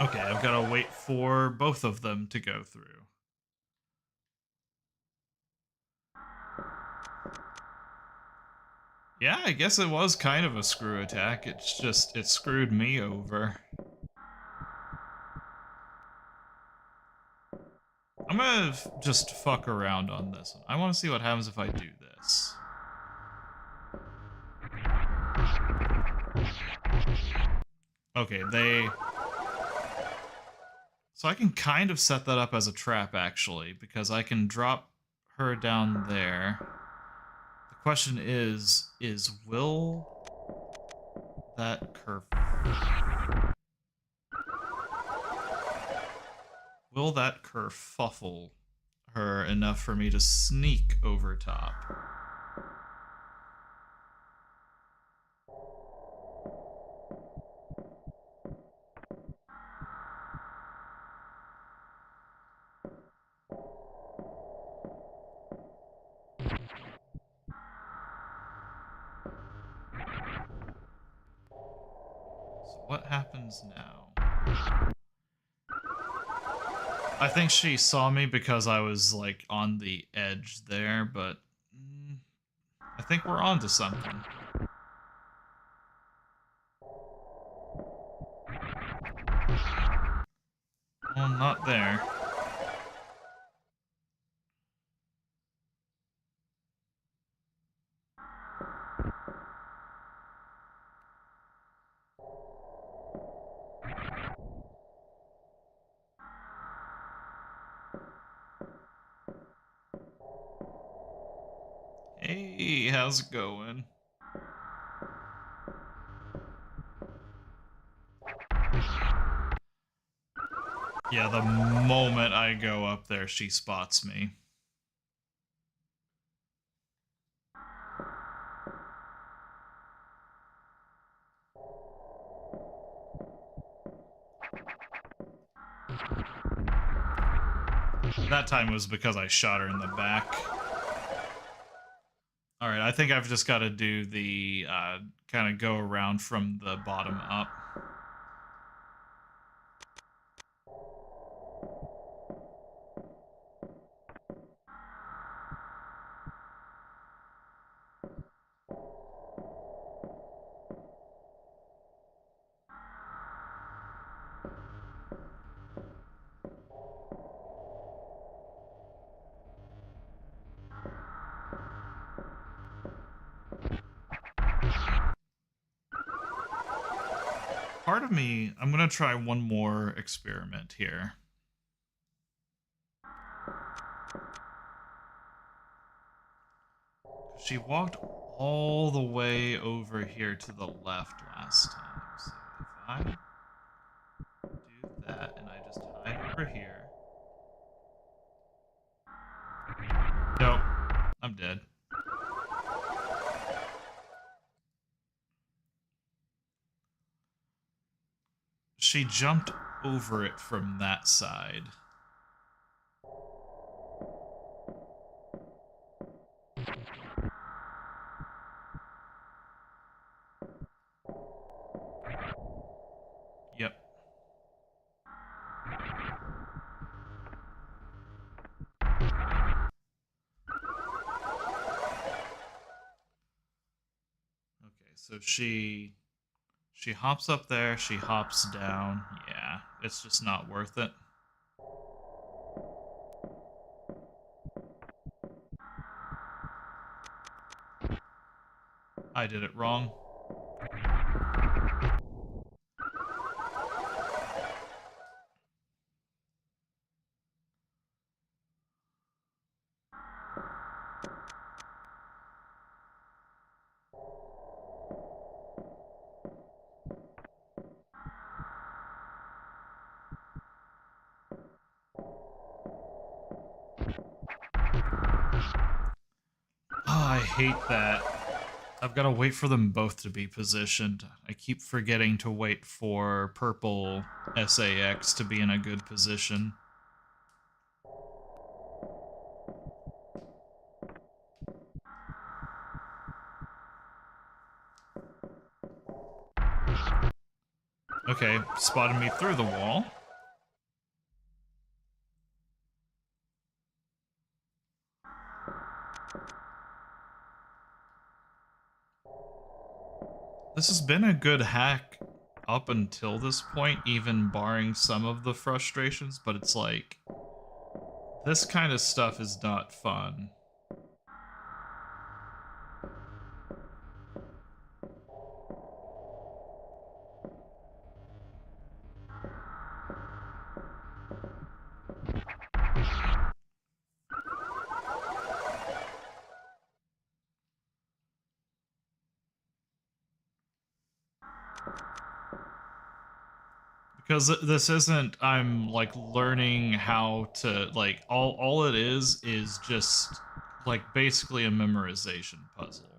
Okay, I've got to wait for both of them to go through. Yeah, I guess it was kind of a screw attack. It's just, it screwed me over. I'm gonna just fuck around on this one. I want to see what happens if I do this. Okay, so I can kind of set that up as a trap, actually, because I can drop her down there. The question is will that curve... Will that kerfuffle her enough for me to sneak over top? So what happens now? I think she saw me because I was, like, on the edge there, but I think we're onto something. Well, not there. Hey, how's it going? Yeah, the moment I go up there, she spots me. That time was because I shot her in the back. Alright, I think I've just got to do the, kind of go around from the bottom up. Part of me, I'm gonna try one more experiment here. She walked all the way over here to the left last time. So if I do that and I just hide over here. Nope, I'm dead. She jumped over it from that side. Yep. Okay, so she hops up there, she hops down. Yeah, it's just not worth it. I did it wrong. Oh, I hate that. I've got to wait for them both to be positioned. I keep forgetting to wait for purple SAX to be in a good position. Okay, spotted me through the wall. This has been a good hack up until this point, even barring some of the frustrations, but it's like, this kind of stuff is not fun. Because this isn't, I'm like learning how to, like, all it is just like basically a memorization puzzle.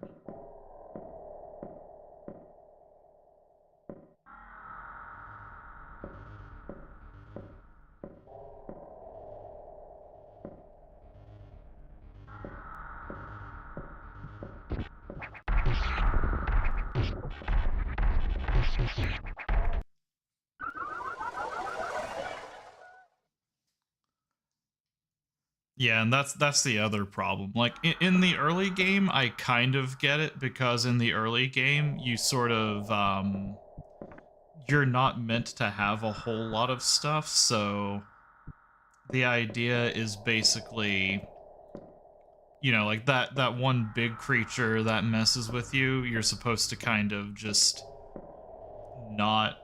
Yeah, and that's the other problem. Like in the early game, I kind of get it because in the early game, you sort of you're not meant to have a whole lot of stuff, so the idea is basically, you know, like that one big creature that messes with you, you're supposed to kind of just not.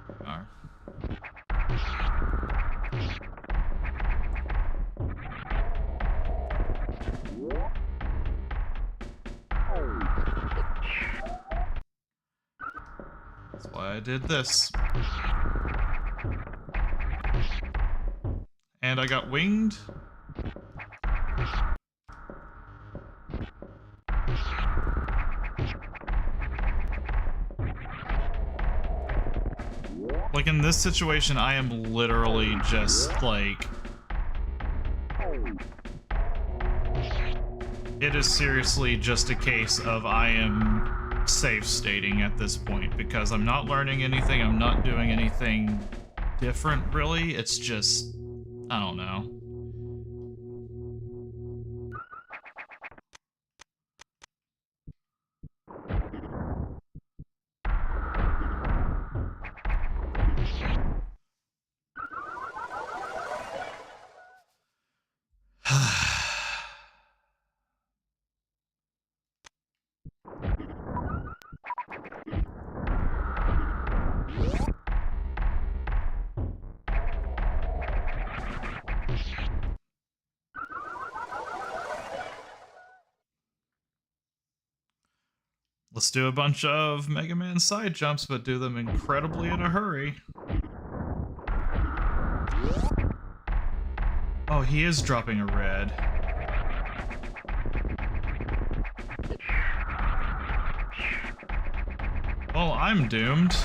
There we are. That's why I did this. And I got winged. Like in this situation, I am literally just like, it is seriously just a case of I am safe stating at this point because I'm not learning anything, I'm not doing anything different really, it's just, I don't know. Let's do a bunch of Mega Man side jumps, but do them incredibly in a hurry. Oh, he is dropping a red. Well, I'm doomed.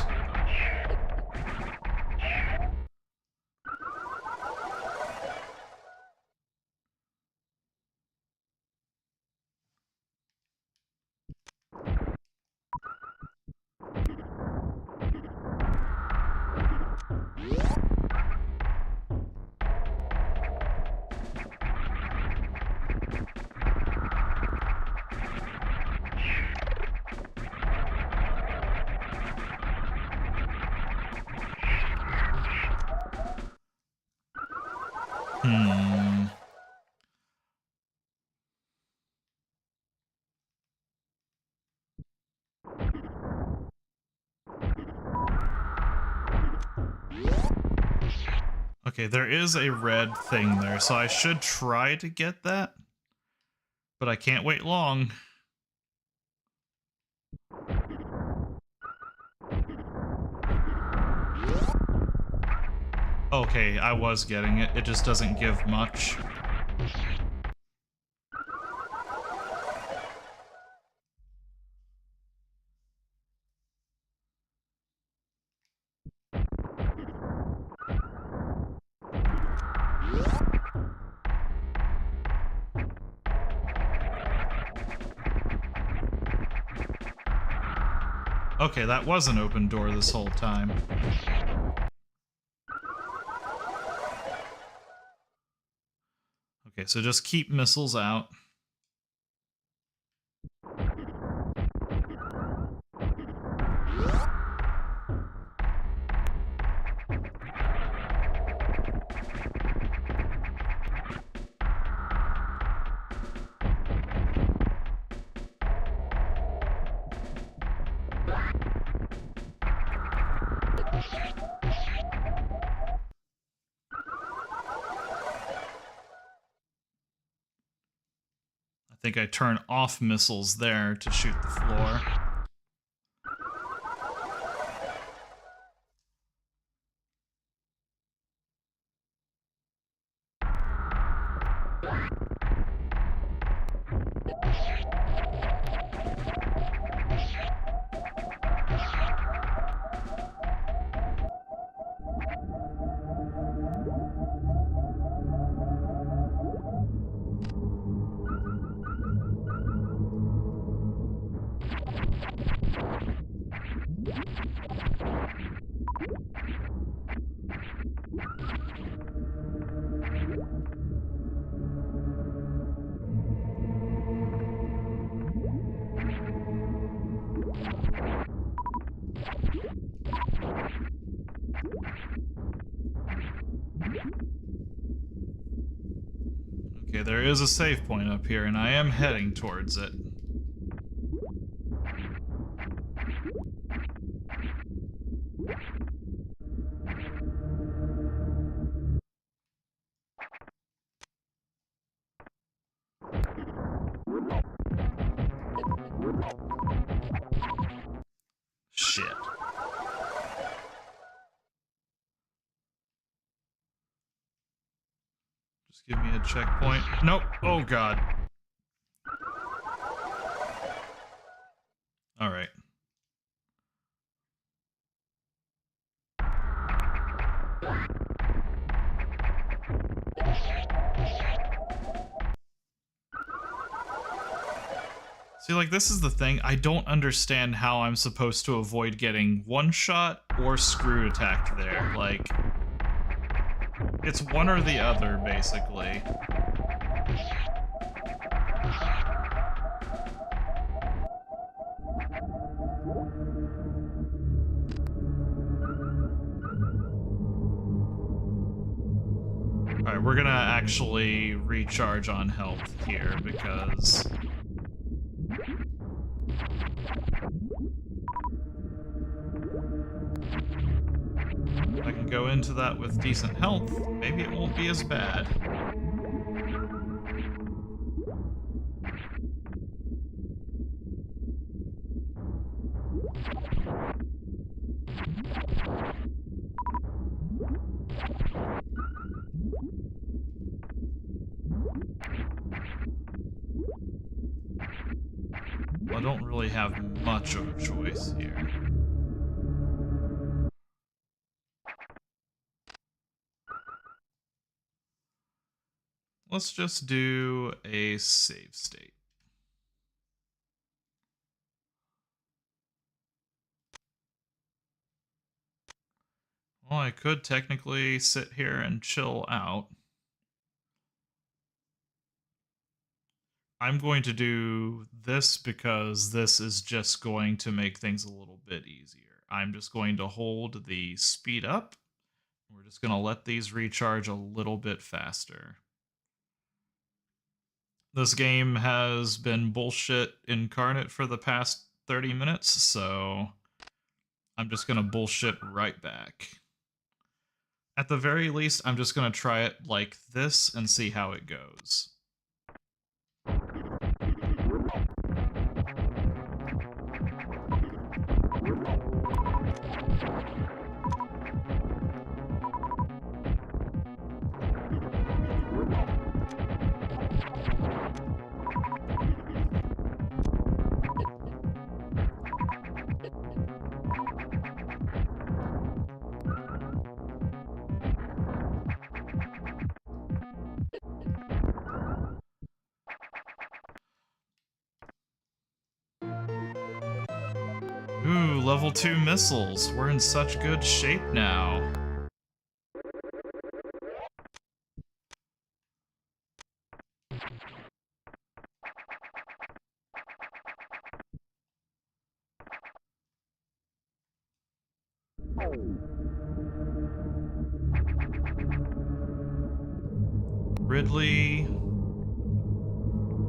Okay, there is a red thing there, so I should try to get that. But I can't wait long. Okay, I was getting it. It just doesn't give much. Okay, that was an open door this whole time. Okay, so just keep missiles out. I think I turn off missiles there to shoot the floor. Okay, there is a save point up here, and I am heading towards it. Shit. Just give me a checkpoint. Nope. Oh, God. All right. See, like, this is the thing. I don't understand how I'm supposed to avoid getting one-shot or screwed attacked there. Like, it's one or the other, basically. Alright, we're gonna actually recharge on health here, because if I can go into that with decent health, maybe it won't be as bad. I don't really have much of a choice here. Let's just do a save state. Well, I could technically sit here and chill out. I'm going to do this because this is just going to make things a little bit easier. I'm just going to hold the speed up. We're just going to let these recharge a little bit faster. This game has been bullshit incarnate for the past 30 minutes, so I'm just going to bullshit right back. At the very least, I'm just going to try it like this and see how it goes. Ooh, level 2 missiles. We're in such good shape now. Ridley,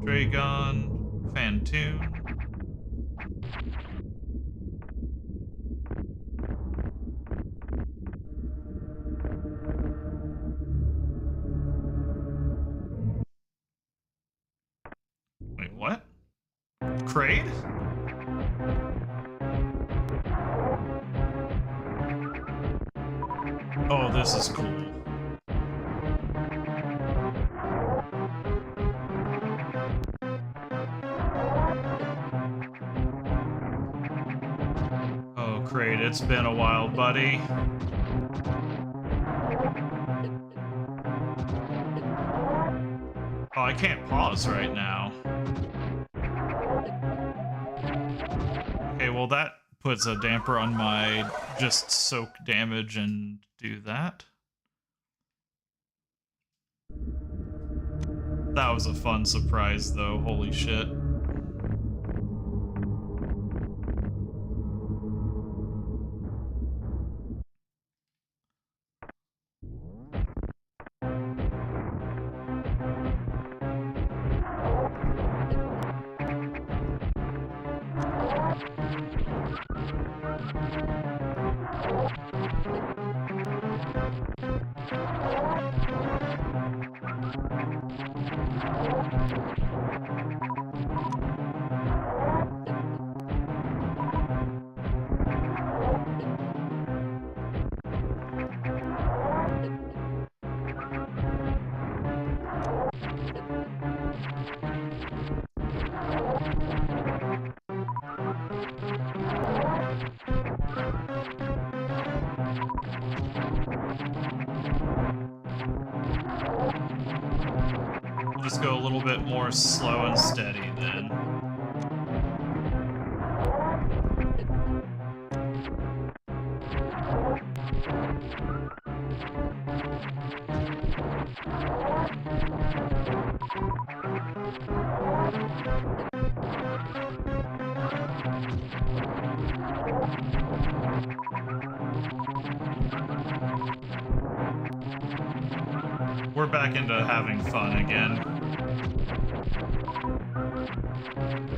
Dragon, Fantoon. Wait, what? Kraid? Oh, this is cool. Oh, Kraid, it's been a while, buddy. Oh, I can't pause right now. Okay, well that puts a damper on my just soak damage and do that. That was a fun surprise though, holy shit. We'll just go a little bit more slow and steady then. We're back into having fun again.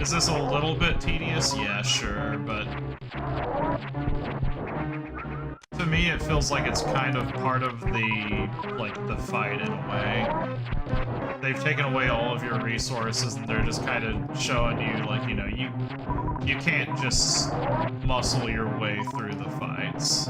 Is this a little bit tedious? Yeah, sure, but to me it feels like it's kind of part of the fight in a way. They've taken away all of your resources and they're just kind of showing you, like, you know, you can't just muscle your way through the fights.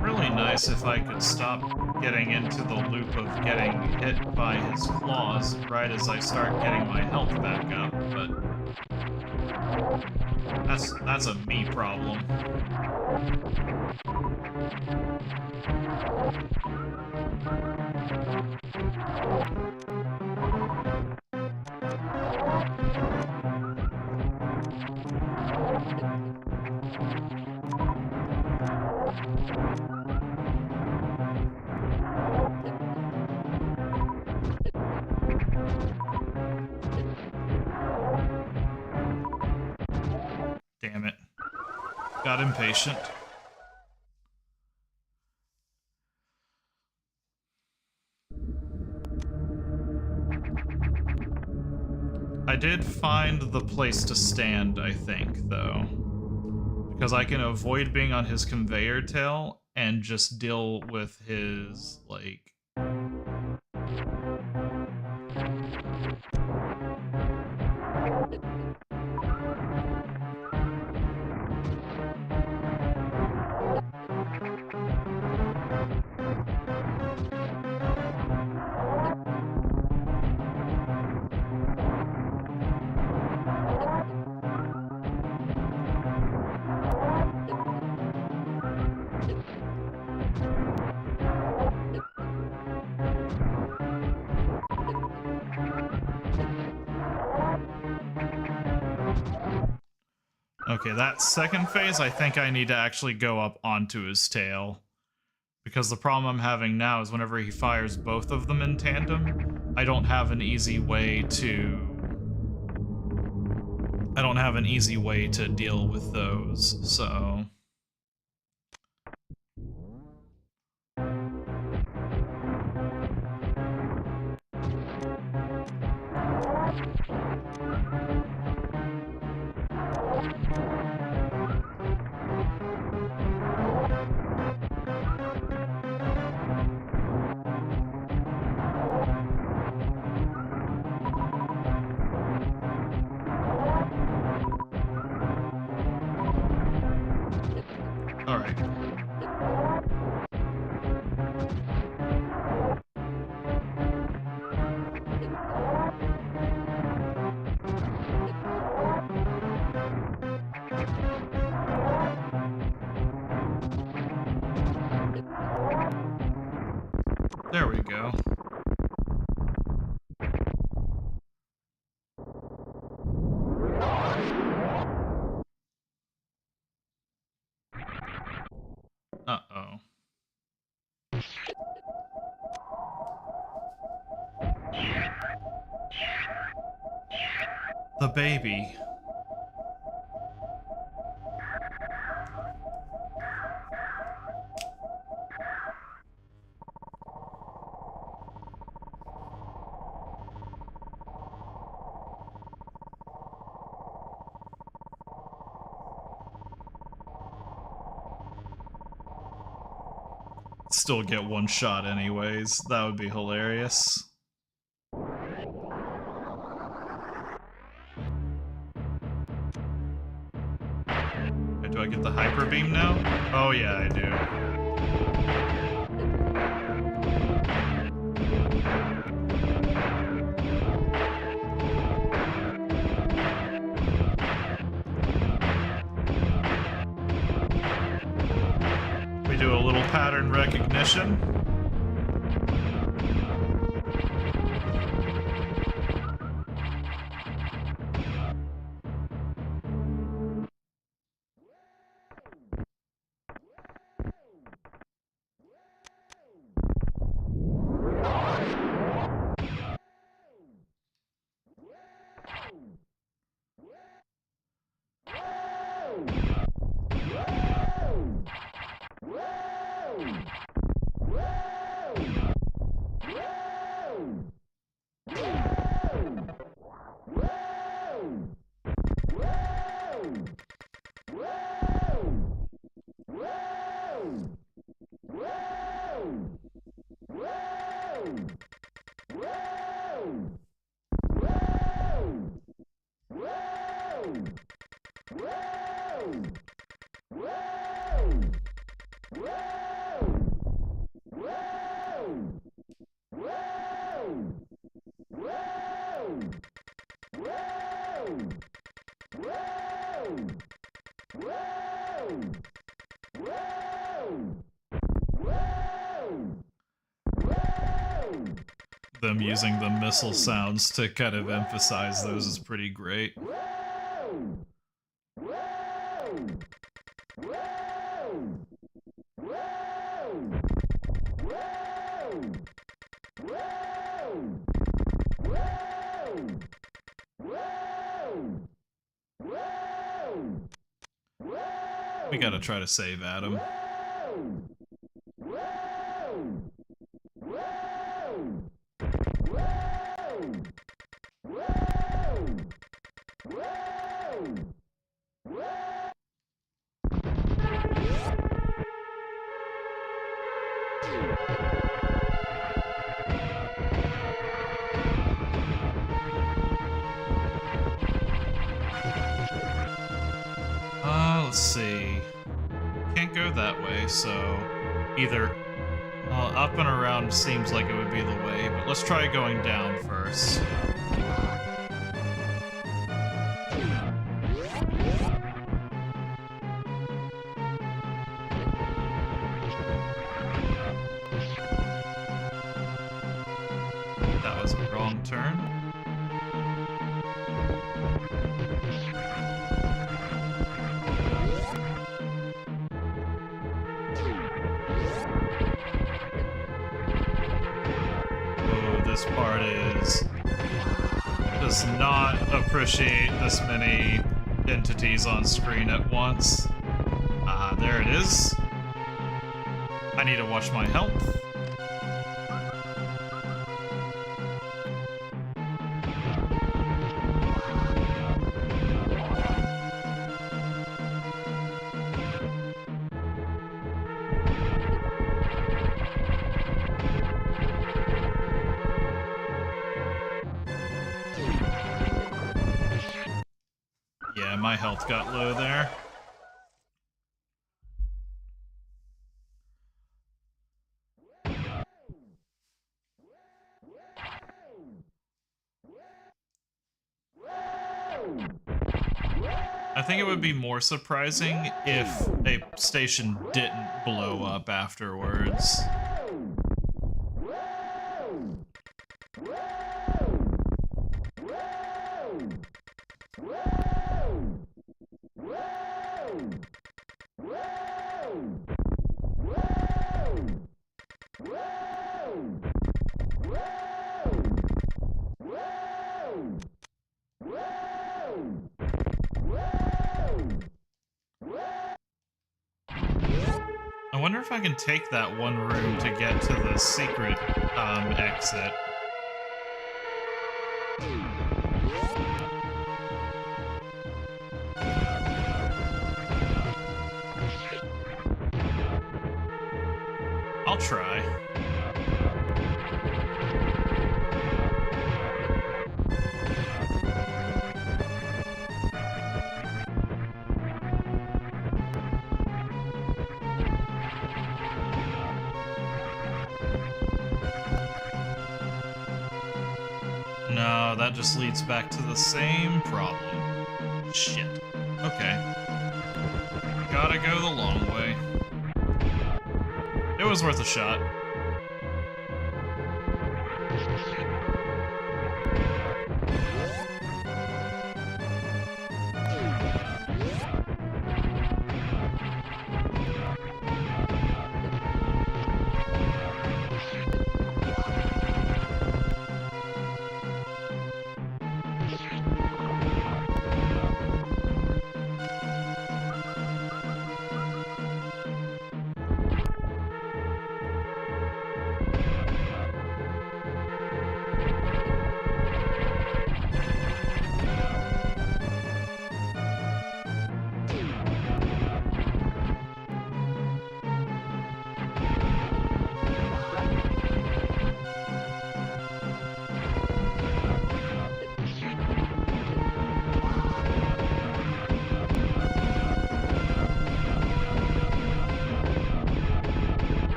Really nice if I could stop getting into the loop of getting hit by his claws right as I start getting my health back up, but that's a me problem. Damn it. Got impatient. I did find the place to stand, I think, though. Because I can avoid being on his conveyor tail and just deal with his, like... Okay, that second phase, I think I need to actually go up onto his tail. Because the problem I'm having now is whenever he fires both of them in tandem, I don't have an easy way to deal with those, so... Alright. There we go. Uh-oh. The baby. Still get one shot anyways. That would be hilarious. Okay, do I get the hyper beam now? Oh yeah, I do. We do a little pattern recognition. them using the missile sounds to kind of emphasize those is pretty great. We gotta try to save Adam. Let's see. Can't go that way, so either up and around seems like it would be the way, but let's try going down first. That was a wrong turn. This part does not appreciate this many entities on screen at once. There it is. I need to watch my health. Yeah, my health got low there. I think it would be more surprising if a station didn't blow up afterwards. I wonder if I can take that one room to get to the secret exit. I'll try. No, that just leads back to the same problem. Shit. Okay. Gotta go the long way. It was worth a shot.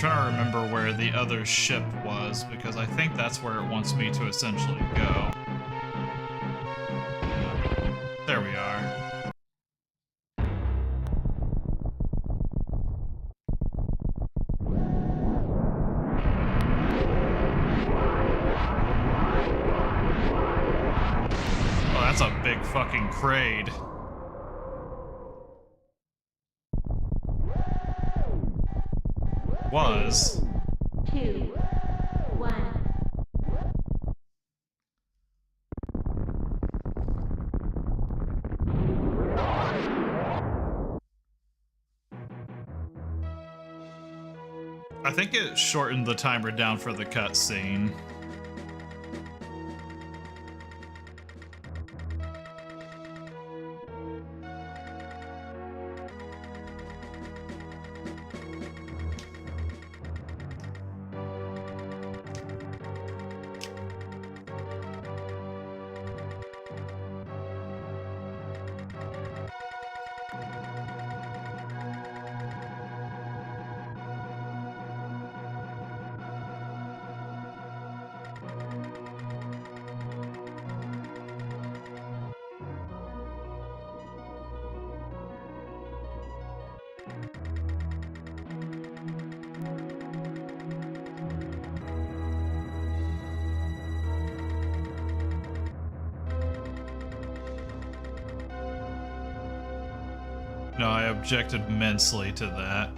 Trying to remember where the other ship was, because I think that's where it wants me to essentially go. There we are. that's a big fucking crade. Was. 2, 1. I think it shortened the timer down for the cutscene. No, I objected immensely to that.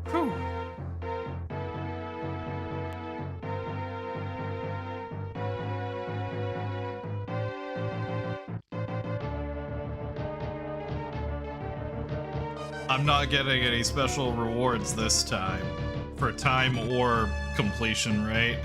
Whew. I'm not getting any special rewards this time. For time or completion, right?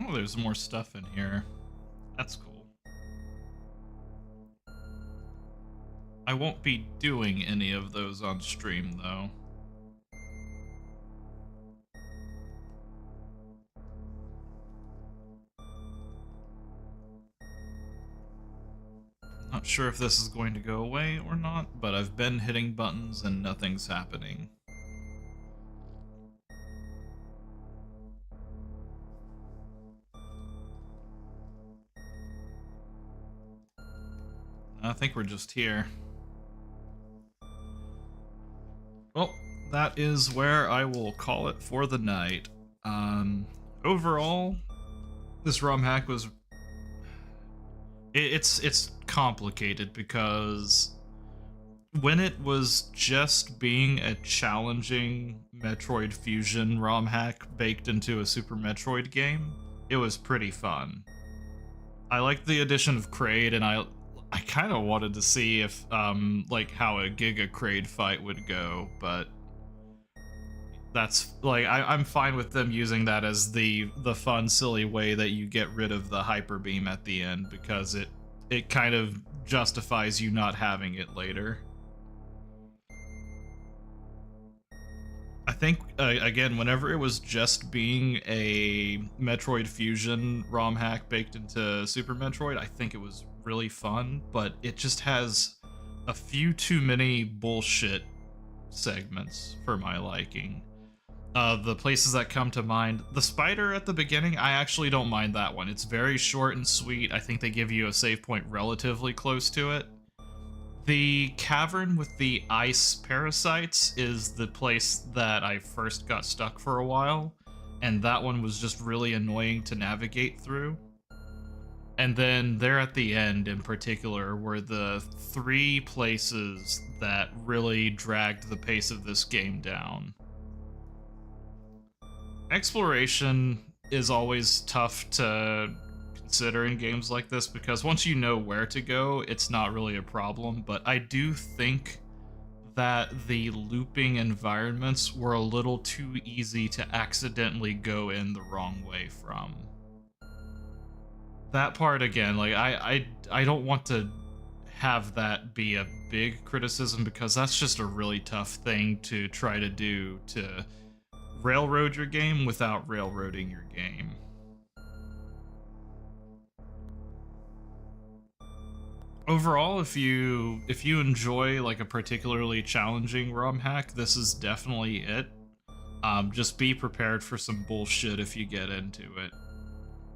Oh, there's more stuff in here. That's cool. I won't be doing any of those on stream, though. Not sure if this is going to go away or not, but I've been hitting buttons and nothing's happening. I think we're just here. Well, that is where I will call it for the night. Overall, this ROM hack was... It's complicated because when it was just being a challenging Metroid Fusion ROM hack baked into a Super Metroid game, it was pretty fun. I liked the addition of Kraid, and I kind of wanted to see if, like, how a Giga Kraid fight would go, but that's, like, I'm fine with them using that as the fun, silly way that you get rid of the Hyper Beam at the end, because it kind of justifies you not having it later. I think, again, whenever it was just being a Metroid Fusion ROM hack baked into Super Metroid, I think it was really fun, but it just has a few too many bullshit segments for my liking. The places that come to mind, the spider at the beginning, I actually don't mind that one. It's very short and sweet. I think they give you a save point relatively close to it. The cavern with the ice parasites is the place that I first got stuck for a while, and that one was just really annoying to navigate through. And then there at the end in particular were the 3 places that really dragged the pace of this game down. Exploration is always tough to consider in games like this, because once you know where to go, it's not really a problem. But I do think that the looping environments were a little too easy to accidentally go in the wrong way from. That part, again, like, I don't want to have that be a big criticism, because that's just a really tough thing to try to do, to railroad your game without railroading your game. Overall, if you enjoy like a particularly challenging ROM hack, this is definitely it. Just be prepared for some bullshit if you get into it.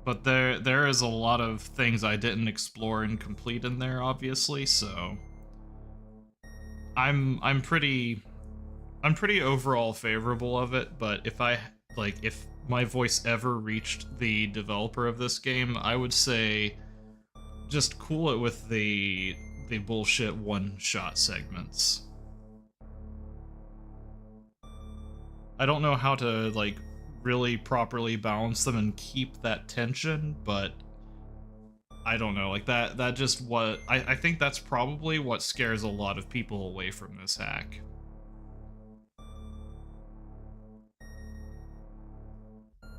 But there is a lot of things I didn't explore and complete in there, obviously, so I'm pretty overall favorable of it. But if if my voice ever reached the developer of this game, I would say just cool it with the bullshit one-shot segments. I don't know how to like really properly balance them and keep that tension, but I don't know, like that just what I think that's probably what scares a lot of people away from this hack.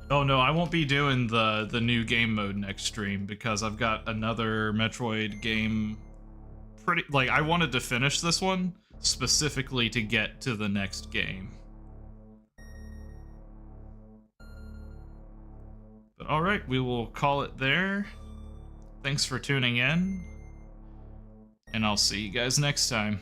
Oh no, I won't be doing the new game mode next stream, because I've got another Metroid game I wanted to finish this one specifically to get to the next game. But alright, we will call it there. Thanks for tuning in, and I'll see you guys next time.